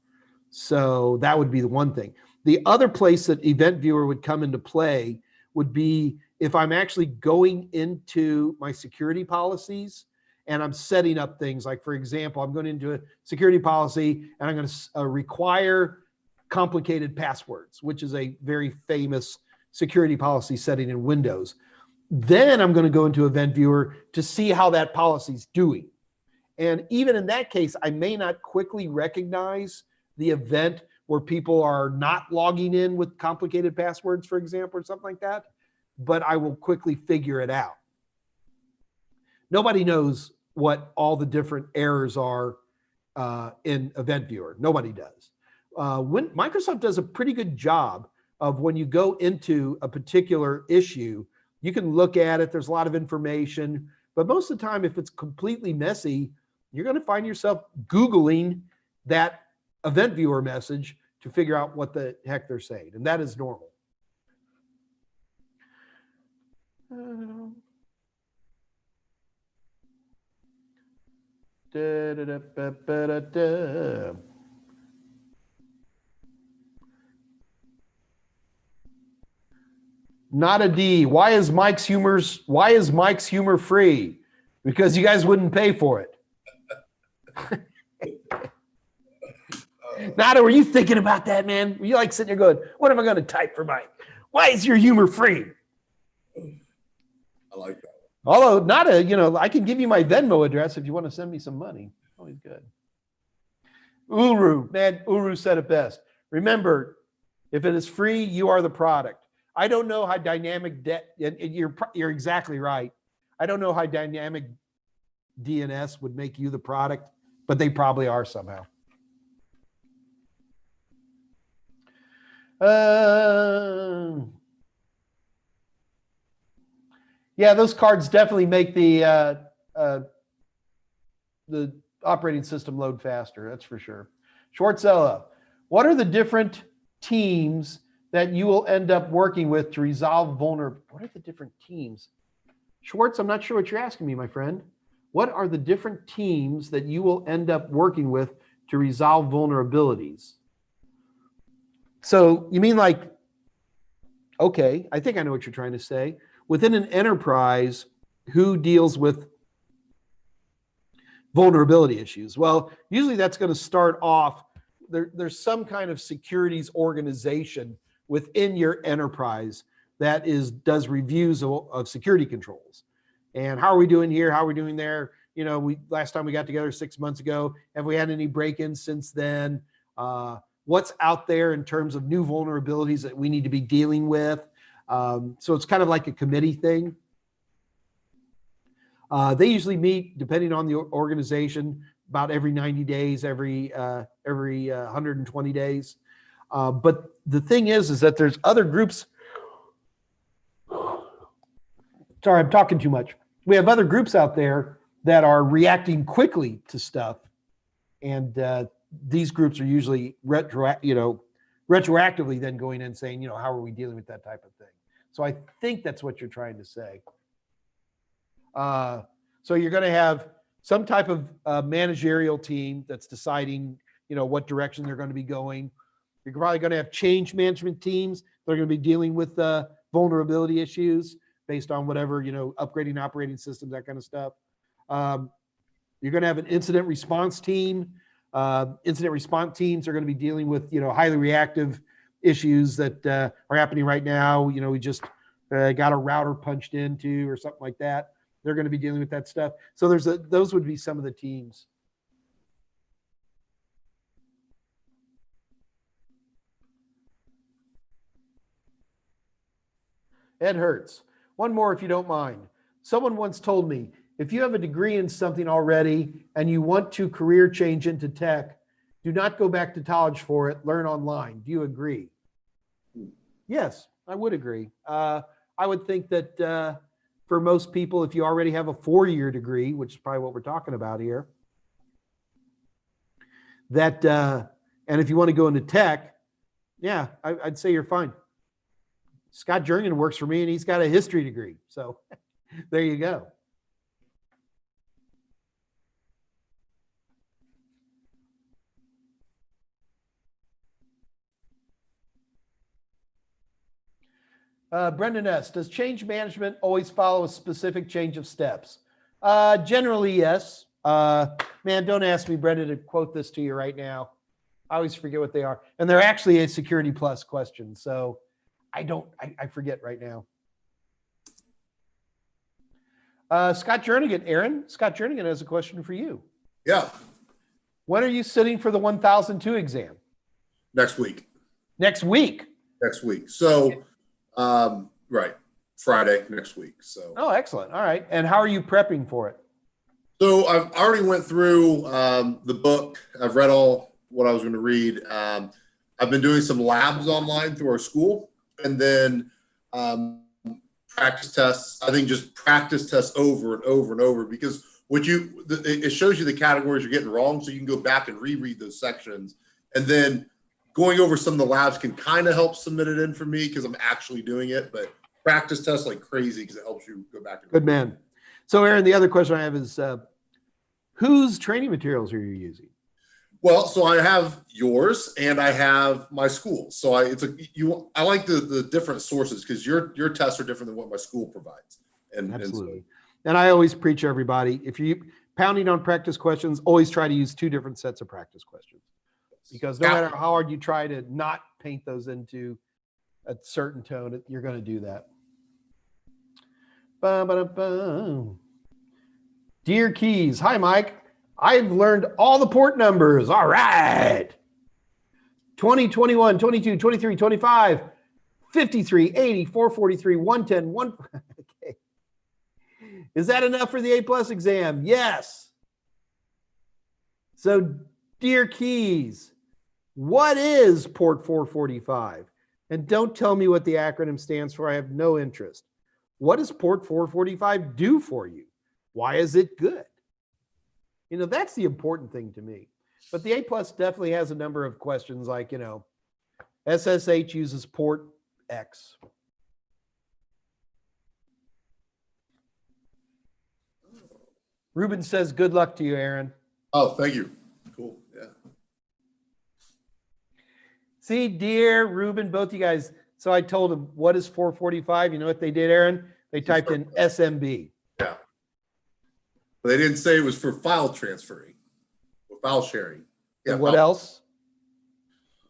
So that would be the one thing. The other place that Event Viewer would come into play would be if I'm actually going into my security policies and I'm setting up things like, for example, I'm going into a security policy and I'm going to require complicated passwords, which is a very famous security policy setting in Windows. Then I'm going to go into Event Viewer to see how that policy's doing. And even in that case, I may not quickly recognize the event where people are not logging in with complicated passwords, for example, or something like that, but I will quickly figure it out. Nobody knows what all the different errors are in Event Viewer. Nobody does. When Microsoft does a pretty good job of when you go into a particular issue, you can look at it. There's a lot of information, but most of the time, if it's completely messy, you're going to find yourself Googling that Event Viewer message to figure out what the heck they're saying, and that is normal. Not a D. Why is Mike's humor free? Because you guys wouldn't pay for it. Nada, were you thinking about that, man? Were you like sitting there going, what am I going to type for Mike? Why is your humor free? I like that. Although, Nada, you know, I can give you my Venmo address if you want to send me some money. Always good. Uru, man, Uru said it best. Remember, if it is free, you are the product. I don't know how dynamic you're exactly right. I don't know how dynamic DNS would make you the product, but they probably are somehow. Yeah, those cards definitely make the operating system load faster. That's for sure. Schwartzella, what are the different teams that you will end up working with to resolve vulnerability? What are the different teams? Schwartz, I'm not sure what you're asking me, my friend. What are the different teams that you will end up working with to resolve vulnerabilities? So you mean like, okay, I think I know what you're trying to say. Within an enterprise, who deals with vulnerability issues? Well, usually that's going to start off, there's some kind of securities organization within your enterprise that does reviews of security controls. And how are we doing here? How are we doing there? You know, last time we got together 6 months ago, have we had any break-ins since then? What's out there in terms of new vulnerabilities that we need to be dealing with? So it's kind of like a committee thing. They usually meet, depending on the organization, about every 90 days, every 120 days. But the thing is that there's other groups. Sorry, I'm talking too much. We have other groups out there that are reacting quickly to stuff. And these groups are usually retroactively then going in and saying, how are we dealing with that type of thing? So I think that's what you're trying to say. So you're going to have some type of managerial team that's deciding, what direction they're going to be going. You're probably going to have change management teams that are going to be dealing with vulnerability issues based on whatever, upgrading operating systems, that kind of stuff. You're going to have an incident response team. Incident response teams are going to be dealing with, highly reactive issues that are happening right now. We just got a router punched into or something like that. They're going to be dealing with that stuff. So those would be some of the teams. Ed Hertz. One more, if you don't mind. Someone once told me, if you have a degree in something already and you want to career change into tech, do not go back to college for it. Learn online. Do you agree? Yes, I would agree. I would think that for most people, if you already have a 4-year degree, which is probably what we're talking about here, that and if you want to go into tech, yeah, I'd say you're fine. Scott Jernigan works for me and he's got a history degree. So there you go. Brendan S., does change management always follow a specific change of steps? Generally, yes. Man, don't ask me, Brendan, to quote this to you right now. I always forget what they are. And they're actually a Security Plus question. So I forget right now. Scott Jernigan, Aaron, Scott Jernigan has a question for you. Yeah. When are you sitting for the 1002 exam? Next week. Next week? Next week. So, right. Friday next week. So. Oh, excellent. All right. And how are you prepping for it? So I've already went through the book. I've read all what I was going to read. I've been doing some labs online through our school, and then practice tests. I think just practice tests over and over and over, because it shows you the categories you're getting wrong, so you can go back and reread those sections, and then going over some of the labs can kind of help submit it in for me because I'm actually doing it. But practice tests like crazy because it helps you go back and good man. So Aaron, the other question I have is, whose training materials are you using? Well, so I have yours and I have my school. So I like the different sources because your tests are different than what my school provides. Absolutely. And I always preach everybody, if you're pounding on practice questions, always try to use 2 different sets of practice questions, because no matter how hard you try to not paint those into a certain tone, you're going to do that. Ba-ba-da-ba. Dear Keys, hi Mike. I've learned all the port numbers. All right. 20, 21, 22, 23, 25, 53, 80, 443, 110, 1. Okay. Is that enough for the A+ exam? Yes. So, dear Keys, what is port 445? And don't tell me what the acronym stands for. I have no interest. What does port 445 do for you? Why is it good? You know, that's the important thing to me. But the A+ definitely has a number of questions like, SSH uses port X. Ruben says, good luck to you, Aaron. Oh, thank you. Cool. Yeah. See, dear Ruben, both you guys. So I told them, what is 445? You know what they did, Aaron? They typed in SMB. Yeah. But they didn't say it was for file transferring or file sharing. Yeah. And what else?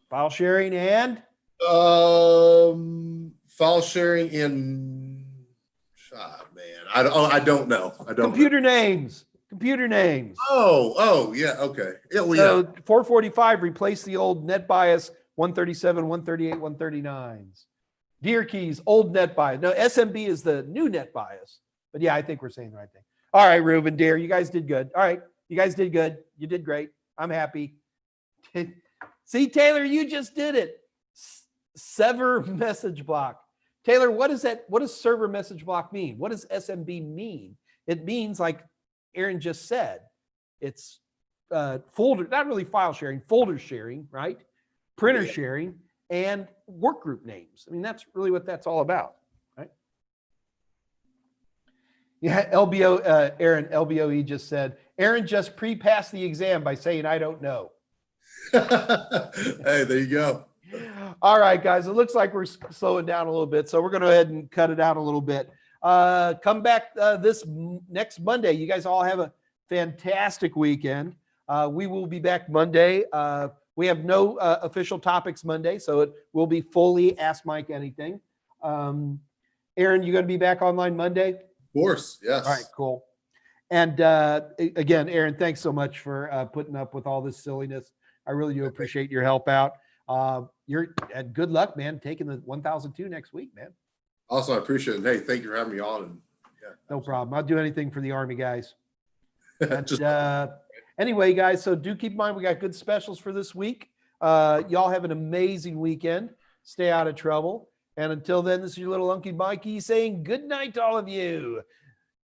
File sharing and? File sharing in, man, I don't know. Computer names. Computer names. Oh, yeah, okay. Yeah, well, so 445 replaced the old NetBIOS 137, 138, 139s. Dear Keys, old NetBIOS. No, SMB is the new NetBIOS. But yeah, I think we're saying the right thing. All right, Ruben, dear, you guys did good. All right, you guys did good. You did great. I'm happy. See, Taylor, you just did it. Sever message block. Taylor, what is that? What does server message block mean? What does SMB mean? It means, like Aaron just said, it's folder, not really file sharing, folder sharing, right? Printer sharing and work group names. I mean, that's really what that's all about, right? Yeah, Aaron, LBOE just said, Aaron just pre-passed the exam by saying, I don't know. Hey, there you go. All right, guys, it looks like we're slowing down a little bit, so we're going to go ahead and cut it out a little bit. Come back this next Monday. You guys all have a fantastic weekend. We will be back Monday. We have no official topics Monday, so it will be fully Ask Mike Anything. Aaron, you going to be back online Monday? Of course, yes. All right, cool. And again, Aaron, thanks so much for putting up with all this silliness. I really do appreciate your help out. And good luck, man, taking the 1002 next week, man. Also, I appreciate it. Hey, thank you for having me on. And no problem. I'll do anything for the Army guys. And, anyway, guys, so do keep in mind we got good specials for this week. Y'all have an amazing weekend. Stay out of trouble. And until then, this is your little Uncle Mikey saying good night to all of you.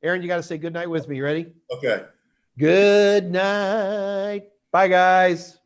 Aaron, you got to say good night with me. Ready? Okay. Good night. Bye, guys.